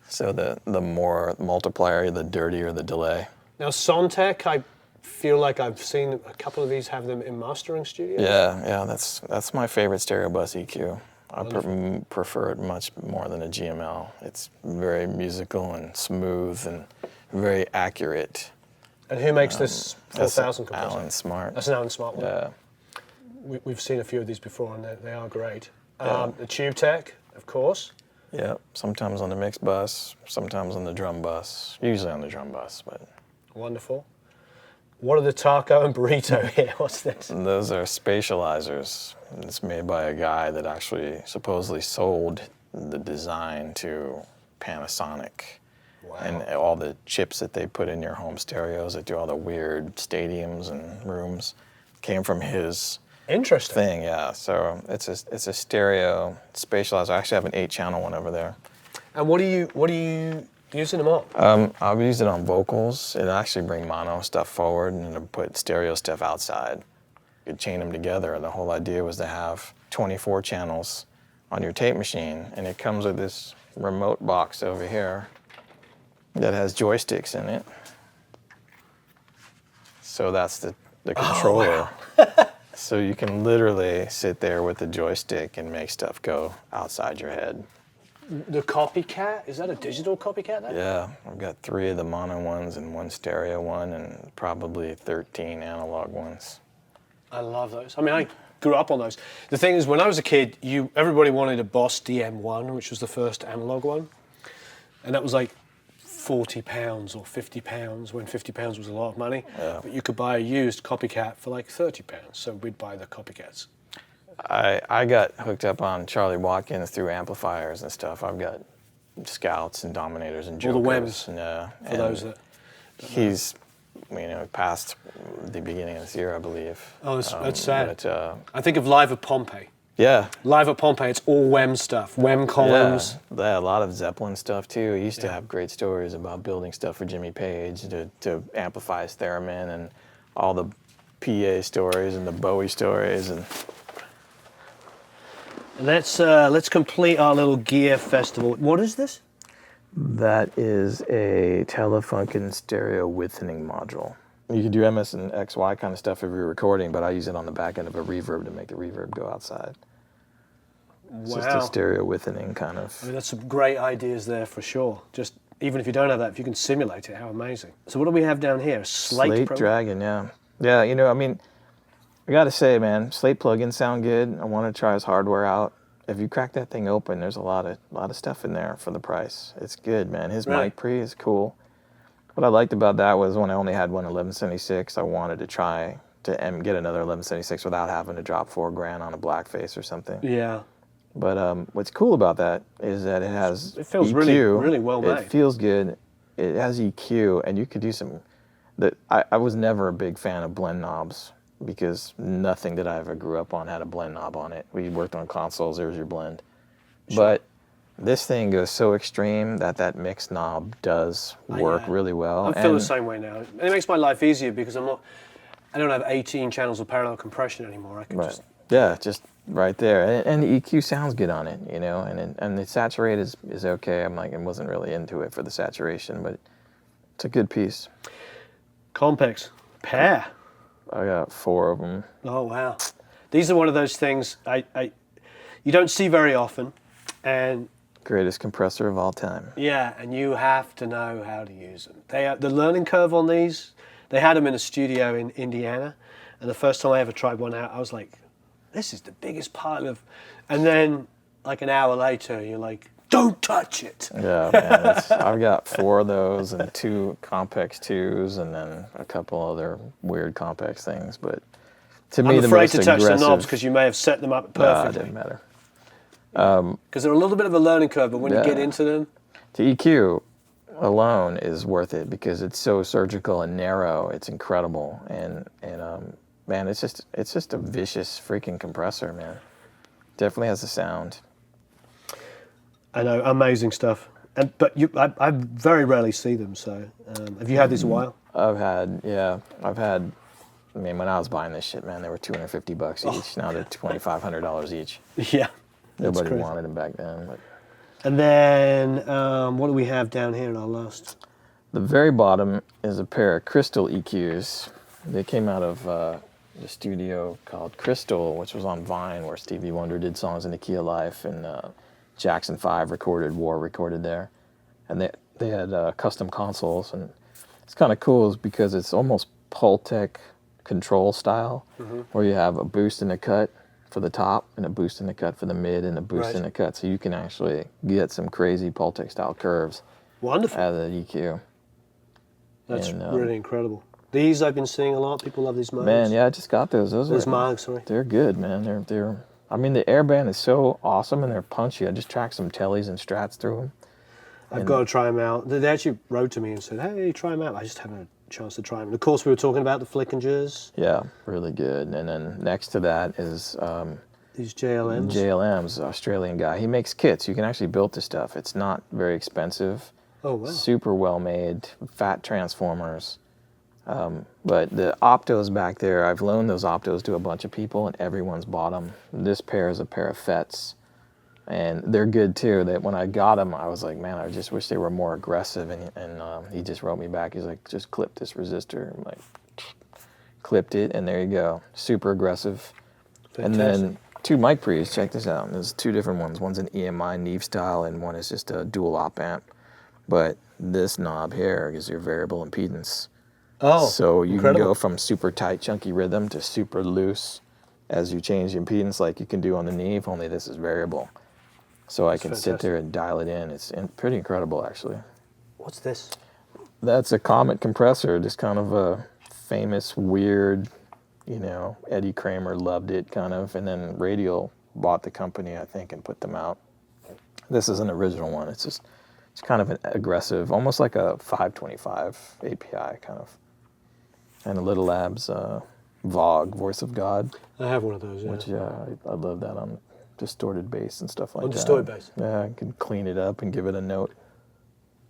So the more multiplier, the dirtier the delay. Now Sontec, I feel like I've seen a couple of these have them in mastering studios. Yeah, that's my favorite stereo bus EQ. I prefer it much more than a GML. It's very musical and smooth and very accurate. And who makes this 4000 compressor? Alan Smart. That's an Alan Smart one. Yeah. We've seen a few of these before, and they are great. The Tube Tech, of course. Yeah, sometimes on the mix bus, sometimes on the drum bus, usually on the drum bus, but. Wonderful. What are the taco and burrito here? What's this? And those are spatializers. It's made by a guy that actually supposedly sold the design to Panasonic. Wow. And all the chips that they put in your home stereos that do all the weird stadiums and rooms came from his Interesting thing. Yeah. So it's a stereo spatializer. I actually have an 8-channel one over there. And what are you using them on? I've used it on vocals. It actually bring mono stuff forward and it'll put stereo stuff outside. You could chain them together, and the whole idea was to have 24 channels on your tape machine, and it comes with this remote box over here that has joysticks in it. So that's the controller. Oh, wow. So you can literally sit there with the joystick and make stuff go outside your head. The Copicat, is that a digital Copicat then? Yeah, I've got 3 of the mono ones and 1 stereo one and probably 13 analog ones. I love those. I mean, I grew up on those. The thing is, when I was a kid, everybody wanted a Boss DM1, which was the first analog one. And that was like £40 or £50 when £50 was a lot of money. Yeah. But you could buy a used Copycat for like £30. So we'd buy the Copycats. I got hooked up on Charlie Watkins through amplifiers and stuff. I've got Scouts and Dominators and Jokers. All the Wems, and, for those that... He's, past the beginning of this year, I believe. Oh, that's sad. But, I think of Live at Pompeii. yeah. Live at Pompeii, it's all Wem stuff. Wem columns. Yeah, a lot of Zeppelin stuff too. He used to have great stories about building stuff for Jimmy Page to amplify his theremin, and all the PA stories and the Bowie stories. And let's complete our little gear festival. What is this? that is a Telefunken stereo widthening module. You can do MS and XY kind of stuff if you're recording, but I use it on the back end of a reverb to make the reverb go outside. It's just a stereo widthening kind of. I mean, that's some great ideas there for sure. Just even if you don't have that, if you can simulate it, how amazing. So what do we have down here? Slate Dragon, yeah. Yeah, you know, I mean, I gotta say, man, Slate plugins sound good. I want to try his hardware out. If you crack that thing open, there's a lot of stuff in there for the price. It's good, man. His Mic Pre is cool. What I liked about that was when I only had one 1176, I wanted to try to get another 1176 without having to drop $4,000 on a blackface or something. Yeah. But what's cool about that is that it has it feels EQ. really well made. It feels good. It has EQ, and you could do some. I was never a big fan of blend knobs because nothing that I ever grew up on had a blend knob on it. We worked on consoles. There's your blend. Sure. But this thing goes so extreme that mix knob does work really well. I feel the same way now. It makes my life easier because I don't have 18 channels of parallel compression anymore. I can just right there, and the EQ sounds good on it, you know, and the saturate is okay. I wasn't really into it for the saturation, but it's a good piece. Compex, pair. I got 4 of them. Oh wow, these are one of those things you don't see very often, and greatest compressor of all time. Yeah, and you have to know how to use them. The learning curve on these. They had them in a studio in Indiana, and the first time I ever tried one out, I was like, this is the biggest pile of, and then like an hour later, you're like, don't touch it. Yeah, man, I've got 4 of those and 2 Compex 2s and then a couple other weird Compex things, but to me the most aggressive... I'm afraid to touch the knobs because you may have set them up perfectly. It didn't matter. Because they're a little bit of a learning curve, but when you get into them... The EQ alone is worth it because it's so surgical and narrow, it's incredible, and man, it's just a vicious freaking compressor, man. Definitely has the sound. I know, amazing stuff. But I very rarely see them. So, have you had these a while? I've had. I mean, when I was buying this shit, man, they were $250 each. Now they're $2,500 each. Yeah. Nobody wanted them back then. But. And then, what do we have down here in our last? The very bottom is a pair of Crystal EQs. They came out of the studio called Crystal, which was on Vine, where Stevie Wonder did songs in the Key of Life, and Jackson 5 War recorded there. And they had custom consoles, and it's kind of cool because it's almost Pultec control style, where you have a boost and a cut for the top, and a boost and a cut for the mid, and a boost and a cut, so you can actually get some crazy Pultec style curves. Wonderful. Out of the EQ. That's really incredible. These I've been seeing a lot. People love these Maags. Man, yeah, I just got those. Those Maags, sorry. They're good, man. They're. I mean, the airband is so awesome and they're punchy. I just tracked some tellies and strats through them. I've got to try them out. They actually wrote to me and said, "Hey, try them out." I just haven't had a chance to try them. And of course, we were talking about the Flickingers. Yeah, really good. And then next to that is these JLMs. JLMs, Australian guy. He makes kits. You can actually build this stuff. It's not very expensive. Oh wow. Super well made, fat transformers. But the optos back there, I've loaned those optos to a bunch of people, and everyone's bought them. This pair is a pair of FETs, and they're good too. That when I got them, I was like, man, I just wish they were more aggressive. And he just wrote me back. He's like, just clip this resistor. I'm like, clipped it, and there you go. Super aggressive. Fantastic. And then two mic pre's. Check this out. There's two different ones. One's an EMI Neve style, and one is just a dual op amp. But this knob here is your variable impedance. Oh, so you incredible. can go from super tight, chunky rhythm to super loose as you change the impedance, like you can do on the Neve. Only this is variable. So I can sit there and dial it in. It's pretty incredible, actually. What's this? That's a Komit compressor. Just kind of a famous, weird, you know, Eddie Kramer loved it kind of, and then Radial bought the company, I think, and put them out. This is an original one. It's kind of an aggressive, almost like a 525 API kind of. And a Little Labs VOG, Voice of God. I have one of those, yeah. Which, I love that on distorted bass and stuff like that. On distorted bass? Yeah, I can clean it up and give it a note.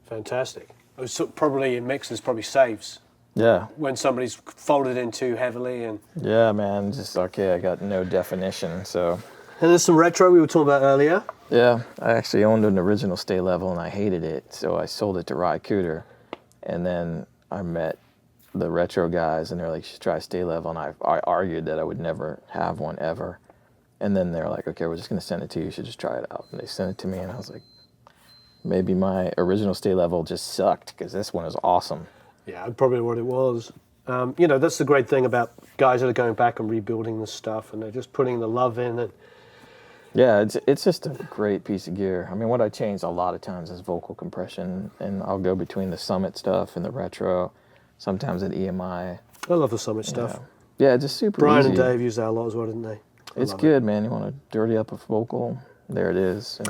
Fantastic. So probably in mixes, probably saves. Yeah. When somebody's folded in too heavily and... Yeah, man, just, okay, I got no definition, so... And there's some retro we were talking about earlier. Yeah, I actually owned an original Stay Level and I hated it, so I sold it to Rye Cooter. And then I met the retro guys and they're like, you should try Stay Level, and I argued that I would never have one ever. And then they're like, okay, we're just gonna send it to you, you should just try it out. And they sent it to me and I was like, maybe my original Stay Level just sucked, because this one is awesome. Yeah, probably what it was. You know, that's the great thing about guys that are going back and rebuilding this stuff, and they're just putting the love in it. Yeah, it's just a great piece of gear. I mean, what I changed a lot of times is vocal compression, and I'll go between the Summit stuff and the retro, sometimes at EMI. I love the Summit stuff. Yeah, it's just super Brian easy. and Dave used that a lot as well, didn't they? It's good, man. You want to dirty up a vocal, there it is.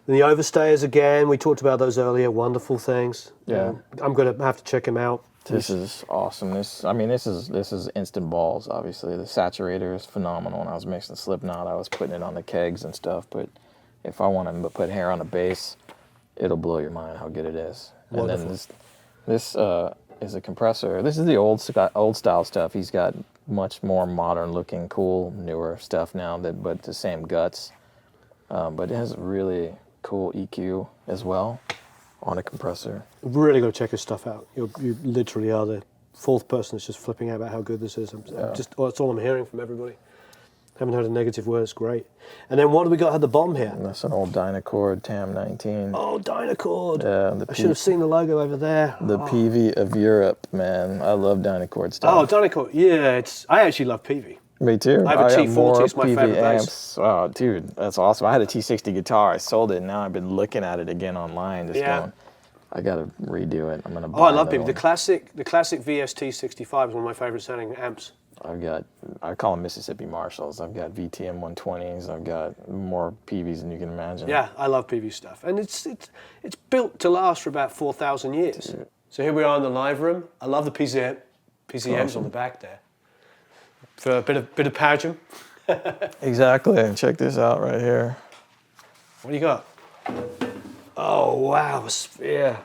And the Overstayers again, we talked about those earlier, wonderful things. Yeah. I'm going to have to check him out. This is awesome. This is instant balls, obviously. The saturator is phenomenal. When I was mixing Slipknot, I was putting it on the kegs and stuff, but if I want to put hair on a bass, it'll blow your mind how good it is. Wonderful. And then this is a compressor. This is the old style stuff. He's got much more modern looking, cool, newer stuff now, but the same guts. But it has really cool EQ as well on a compressor. Really got to check his stuff out. You literally are the fourth person that's just flipping out about how good this is. That's all I'm hearing from everybody. Haven't heard a negative word. It's great. And then what do we got at the bottom here? And that's an old Dynacord Tam 19. Oh, Dynacord. Yeah, I should have seen the logo over there. The PV of Europe, man. I love Dynacord stuff. Oh, Dynacord. Yeah, I actually love PV. Me too. I have a T40, it's my PV favorite bass. amps. Oh, dude, that's awesome. I had a T60 guitar. I sold it, and now I've been looking at it again online. Just going, I got to redo it. I'm going to buy it. Oh, I love PV. The classic VST 65 is one of my favorite sounding amps. I call them Mississippi Marshalls. I've got VTM 120s. I've got more PVs than you can imagine. Yeah, I love PV stuff. And it's built to last for about 4,000 years. Dude. So here we are in the live room. I love the PCMs on the back there. For a bit of Pagem. Exactly, and check this out right here. What do you got? Oh, wow, yeah.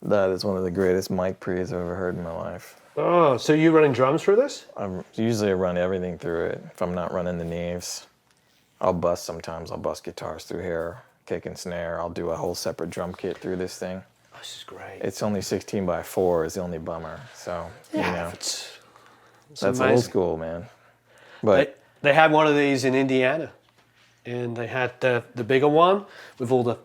That is one of the greatest mic pre's I've ever heard in my life. Oh, so you're running drums through this? Usually I run everything through it. If I'm not running the Neves, I'll bust sometimes. I'll bust guitars through here, kick and snare. I'll do a whole separate drum kit through this thing. This is great. It's only 16x4 is the only bummer. So, yeah, you know. It's that's amazing. Old school, man. But they had one of these in Indiana, and they had the bigger one with all the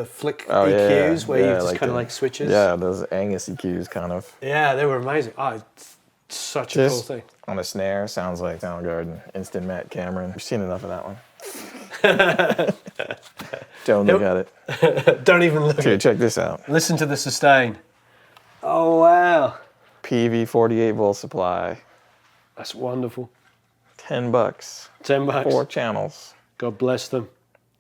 flick EQs where you just kind of like switches. Yeah, those Angus EQs kind of. Yeah, they were amazing. Oh, it's such a cool thing. On a snare, sounds like Soundgarden, Instant Matt Cameron. I've seen enough of that one. Don't look at it. Don't even look at it. Check this out. Listen to the sustain. Oh, wow. PV 48 volt supply. That's wonderful. $10. $10. 4 channels. God bless them.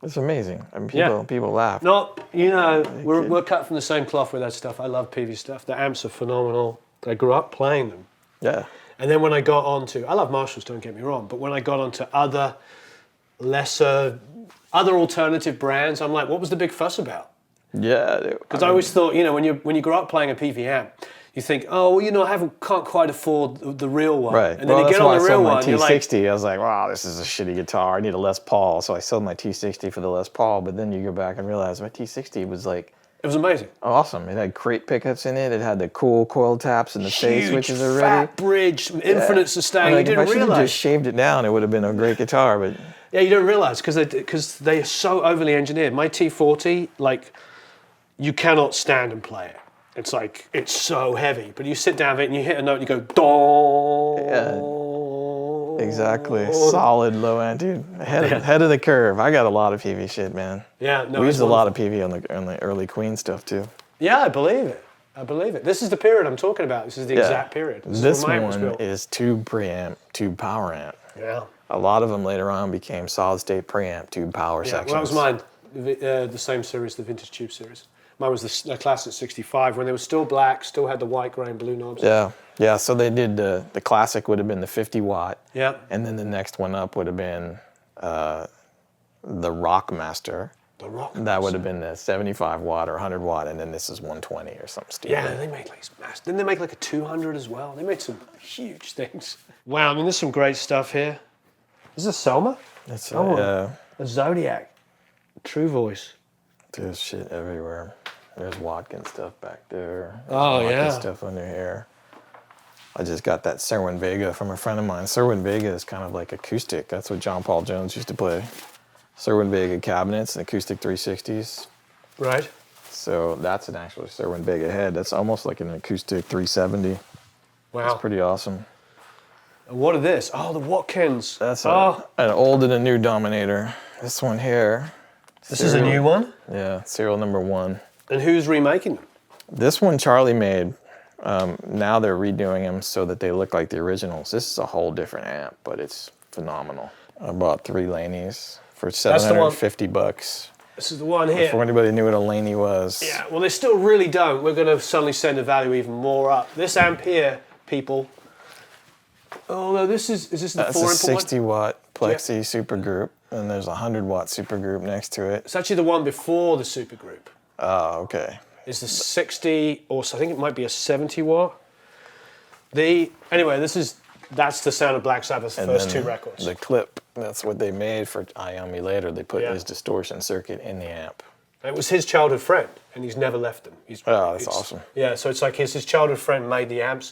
It's amazing. I mean, people laugh. No, you know, we're cut from the same cloth with that stuff. I love PV stuff. The amps are phenomenal. I grew up playing them. Yeah. And then when I got onto, I love Marshalls, don't get me wrong, but when I got onto other alternative brands, I'm like, what was the big fuss about? Yeah. Because I always thought, you know, when you grow up playing a PV amp, you think, oh, well, you know, can't quite afford the real one. Right. And then you get on the real one, T60, you're like, I was like, wow, this is a shitty guitar. I need a Les Paul. So I sold my T60 for the Les Paul. But then you go back and realize my T60 was like It was amazing. Awesome. It had crate pickups in it. It had the cool coil taps and the phase switches already. Fat bridge, infinite sustain. Like, You didn't if I should have realize. just shaved it down, it would have been a great guitar. But Yeah, you don't realize because they are so overly engineered. My T40, like, you cannot stand and play it. It's like, it's so heavy. But you sit down with it and you hit a note and you go, dong. exactly. Solid low end, dude. Head of the curve. I got a lot of PV shit, man. Yeah, no, we used a lot of PV on the early Queen stuff too. Yeah, I believe it. I believe it. This is the period I'm talking about. This is the exact period. This one is tube preamp, tube power amp. Yeah. A lot of them later on became solid state preamp, tube power sections. Well, that was mine. The same series, the vintage tube series. Mine was the Classic 65 when they were still black, still had the white, grey, and blue knobs. Yeah, yeah. So they did the Classic would have been the 50 watt. Yeah. And then the next one up would have been the Rockmaster. The Rock. That would have been the 75 watt or 100 watt, and then this is 120 or something stupid. Yeah, they made like mass. Didn't they make like a 200 as well? They made some huge things. Wow, I mean, there's some great stuff here. Is this a Selma? That's A Zodiac. True voice. There's shit everywhere. There's Watkins stuff back there. There's Watkins stuff under here. I just got that Serwin Vega from a friend of mine. Serwin Vega is kind of like acoustic. That's what John Paul Jones used to play. Serwin Vega cabinets and acoustic 360s. Right. So that's an actual Serwin Vega head. That's almost like an acoustic 370. Wow. That's pretty awesome. And what are this? Oh, the Watkins. That's an old and a new Dominator. This one here. This is a new one? Yeah, serial number 1. And who's remaking them? This one Charlie made. Now they're redoing them so that they look like the originals. This is a whole different amp, but it's phenomenal. I bought 3 Laneys for $750. This is the one here. Before anybody knew what a Laney was. Yeah, well, they still really don't. We're going to suddenly send the value even more up. This amp here, people. Oh, no, is this the 4-input one? That's a 60 watt Plexi supergroup, and there's a 100 watt supergroup next to it. It's actually the one before the supergroup. Oh, okay. It's the 60, or I think it might be a 70 watt. Anyway, that's the sound of Black Sabbath's first 2 records. The clip, that's what they made for I Own Me Later. They put his distortion circuit in the amp. It was his childhood friend, and he's never left them. That's awesome. Yeah, so it's like his childhood friend made the amps,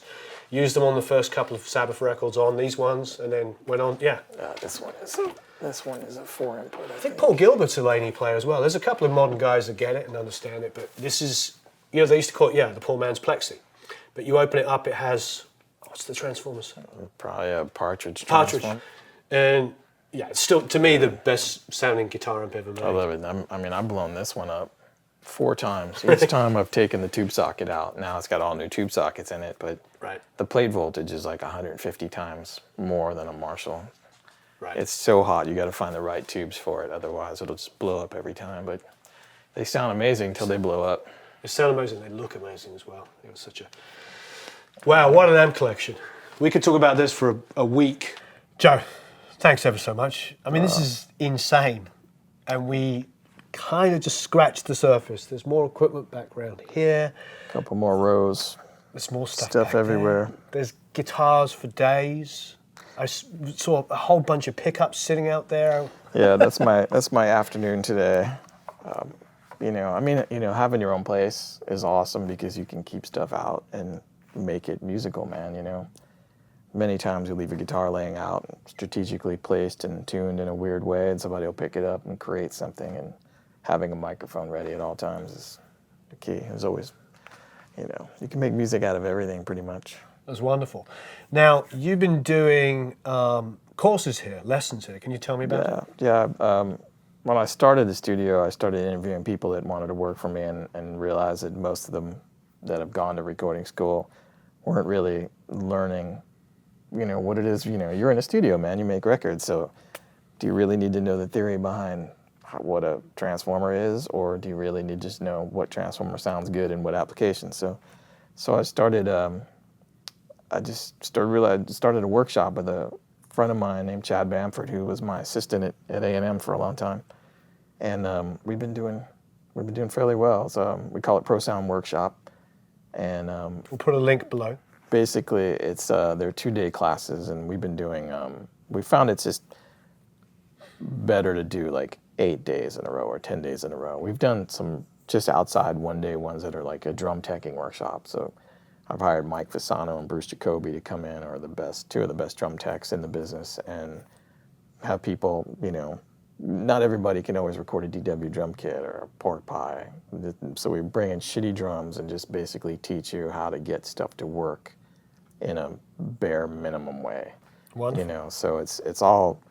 used them on the first couple of Sabbath records on these ones, and then went on, This one is a 4-input. I think Paul Gilbert's a Laney player as well. There's a couple of modern guys that get it and understand it, but this is, they used to call it, the poor man's Plexi. But you open it up, it has, what's the transformers? Probably a Partridge. And it's still, to me, the best sounding guitar amp ever made. I love it. I've blown this one up 4 times. Each time I've taken the tube socket out. Now it's got all new tube sockets in it, but the plate voltage is like 150 times more than a Marshall. Right. It's so hot, you got to find the right tubes for it. Otherwise, it'll just blow up every time. But they sound amazing until they blow up. They sound amazing. They look amazing as well. It was such a... Wow, what an amp collection. We could talk about this for a week. Joe, thanks ever so much. I mean, this is insane. And we kind of just scratched the surface. There's more equipment background here. A couple more rows. There's more stuff everywhere. There. There's guitars for days. I saw a whole bunch of pickups sitting out there. Yeah, that's my afternoon today. Having your own place is awesome because you can keep stuff out and make it musical, man. Many times you leave a guitar laying out, strategically placed and tuned in a weird way, and somebody will pick it up and create something. And having a microphone ready at all times is the key. There's always, you can make music out of everything pretty much. That's wonderful. Now, you've been doing courses here, lessons here. Can you tell me about it? Yeah. When I started the studio, I started interviewing people that wanted to work for me and realized that most of them that have gone to recording school weren't really learning, what it is. You're in a studio, man. You make records. So do you really need to know the theory behind what a transformer is, or do you really need to just know what transformer sounds good in what application? So I started... I started a workshop with a friend of mine named Chad Bamford, who was my assistant at A&M for a long time, and we've been doing fairly well. So we call it Pro Sound Workshop, and we'll put a link below. Basically, it's they're 2-day classes, and we've been doing. We found it's just better to do like 8 days in a row or 10 days in a row. We've done some just outside one-day ones that are like a drum teching workshop. So I've hired Mike Fasano and Bruce Jacoby to come in, are two of the best drum techs in the business, and have people, you know, not everybody can always record a DW drum kit or a pork pie. So we bring in shitty drums and just basically teach you how to get stuff to work in a bare minimum way. Wonderful. You know, so it's all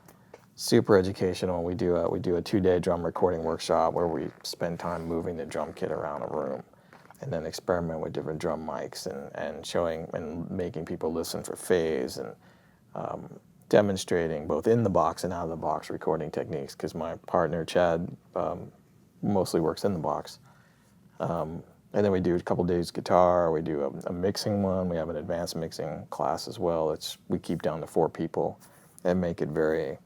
super educational. We do a 2-day drum recording workshop where we spend time moving the drum kit around a room, and then experiment with different drum mics and showing and making people listen for phase, and demonstrating both in the box and out of the box recording techniques, because my partner Chad mostly works in the box. And then we do a couple days guitar, we do a mixing one, we have an advanced mixing class as well. We keep down to 4 people and make it very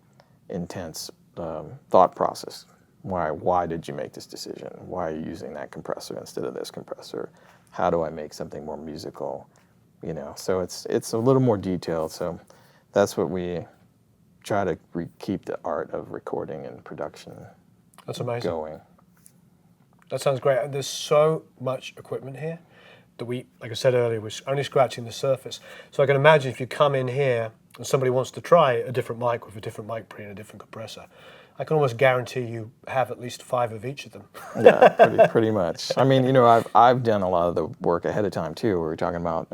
intense thought process. Why did you make this decision? Why are you using that compressor instead of this compressor? How do I make something more musical? You know, so it's a little more detailed. So that's what we try to keep the art of recording and production. That's amazing. Going. That sounds great. And there's so much equipment here that we, like I said earlier, we're only scratching the surface. So I can imagine if you come in here and somebody wants to try a different mic with a different mic pre and a different compressor, I can almost guarantee you have at least 5 of each of them. Yeah, pretty much. I mean, you know, I've done a lot of the work ahead of time too. We were talking about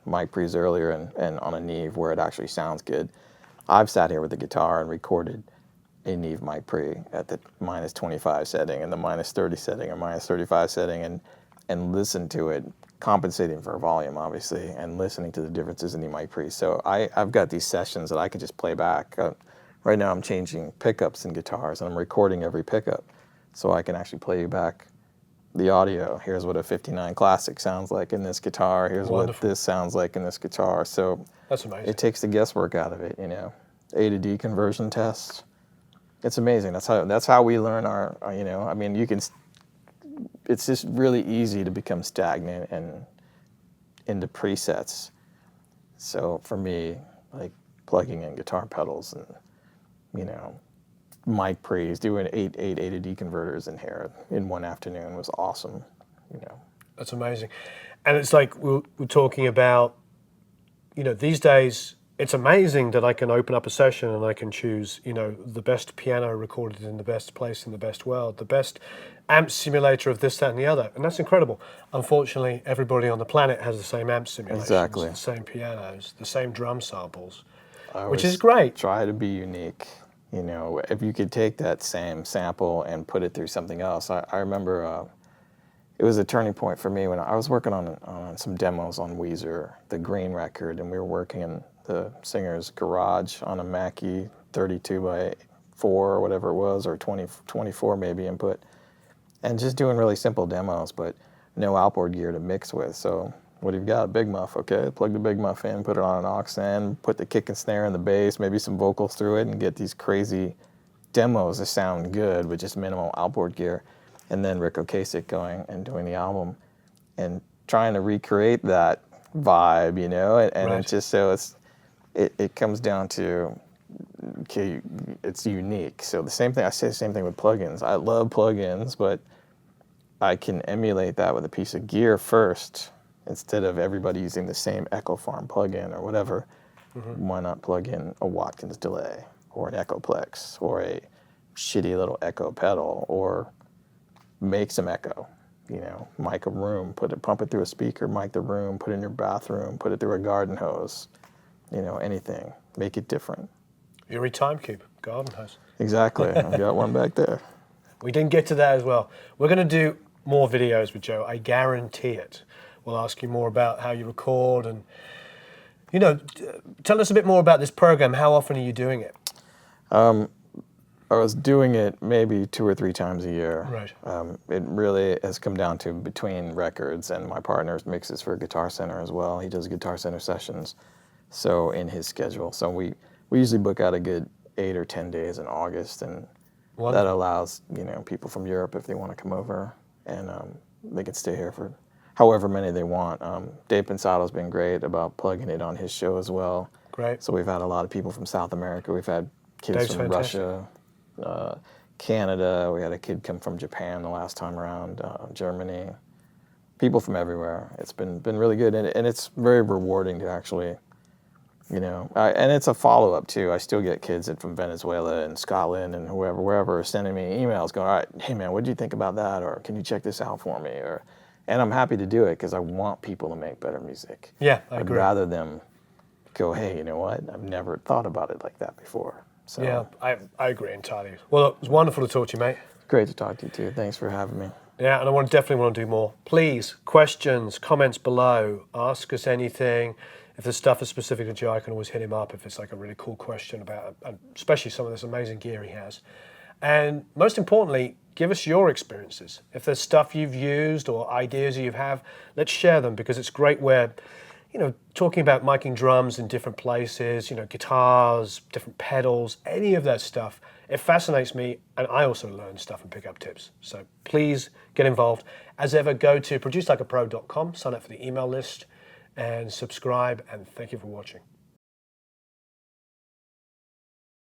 mic pre's earlier and on a Neve where it actually sounds good. I've sat here with the guitar and recorded a Neve mic pre at the -25 setting and the -30 setting or -35 setting and listened to it, compensating for volume obviously, and listening to the differences in the mic pre. So I've got these sessions that I can just play back. Right now I'm changing pickups and guitars and I'm recording every pickup so I can actually play you back the audio. Here's what a 59 Classic sounds like in this guitar. Here's Wonderful. What this sounds like in this guitar. So that's amazing. It takes the guesswork out of it, you know. A to D conversion tests. It's amazing. That's how we learn our, you know, I mean, it's just really easy to become stagnant and into presets. So for me, like plugging in guitar pedals and, you know, mic pre's, doing eight A to D converters in here in one afternoon was awesome, you know. That's amazing. And it's like we're talking about, you know, these days, it's amazing that I can open up a session and I can choose, you know, the best piano recorded in the best place in the best world, the best amp simulator of this, that, and the other. And that's incredible. Unfortunately, everybody on the planet has the same amp simulations, exactly. The same pianos, the same drum samples, which is great. Try to be unique. You know, if you could take that same sample and put it through something else. I remember it was a turning point for me when I was working on some demos on Weezer, the Green record, and we were working in the singer's garage on a Mackie 32x4 or whatever it was, or 24 maybe input, and just doing really simple demos, but no outboard gear to mix with. So what do you got? A big muff, okay, plug the big muff in, put it on an aux end, put the kick and snare and the bass, maybe some vocals through it, and get these crazy demos that sound good with just minimal outboard gear. And then Rick Ocasek going and doing the album and trying to recreate that vibe, you know, and right. It's just so it comes down to, okay, it's unique. So the same thing, I say the same thing with plugins. I love plugins, but I can emulate that with a piece of gear first instead of everybody using the same Echo Farm plugin or whatever. Mm-hmm. Why not plug in a Watkins delay or an Echoplex or a shitty little echo pedal, or make some echo, you know, mic a room, pump it through a speaker, mic the room, put it in your bathroom, put it through a garden hose, you know, anything, make it different. Your timekeeper, garden hose. Exactly, I've got one back there. We didn't get to that as well. We're going to do more videos with Joe, I guarantee it. We'll ask you more about how you record and, you know, tell us a bit more about this program. How often are you doing it? I was doing it maybe 2 or 3 times a year. Right. It really has come down to between records, and my partner mixes for Guitar Center as well. He does Guitar Center sessions, so in his schedule. So we usually book out a good 8 or 10 days in August, and that allows, you know, people from Europe, if they want to come over, and they can stay here for however many they want. Dave Pensado's been great about plugging it on his show as well. Great. So we've had a lot of people from South America. We've had kids from Russia, Canada. We had a kid come from Japan the last time around, Germany. People from everywhere. It's been really good, and it's very rewarding to actually, you know, and it's a follow-up too. I still get kids from Venezuela and Scotland and wherever are sending me emails going, all right, hey man, what do you think about that? Or can you check this out for me? And I'm happy to do it because I want people to make better music. Yeah, I agree. I'd rather them go, hey, you know what? I've never thought about it like that before. So Yeah, I agree entirely. Well, it was wonderful to talk to you, mate. great to talk to you too. Thanks for having me. Yeah, and I definitely want to do more. Please, questions, comments below. Ask us anything. If there's stuff that's specific to Joe, I can always hit him up if it's like a really cool question about, especially some of this amazing gear he has. And most importantly, give us your experiences. If there's stuff you've used or ideas you have, let's share them, because it's great where, you know, talking about miking drums in different places, you know, guitars, different pedals, any of that stuff, it fascinates me, and I also learn stuff and pick up tips. So please get involved. As ever, go to producelikeapro.com, sign up for the email list, and subscribe, and thank you for watching.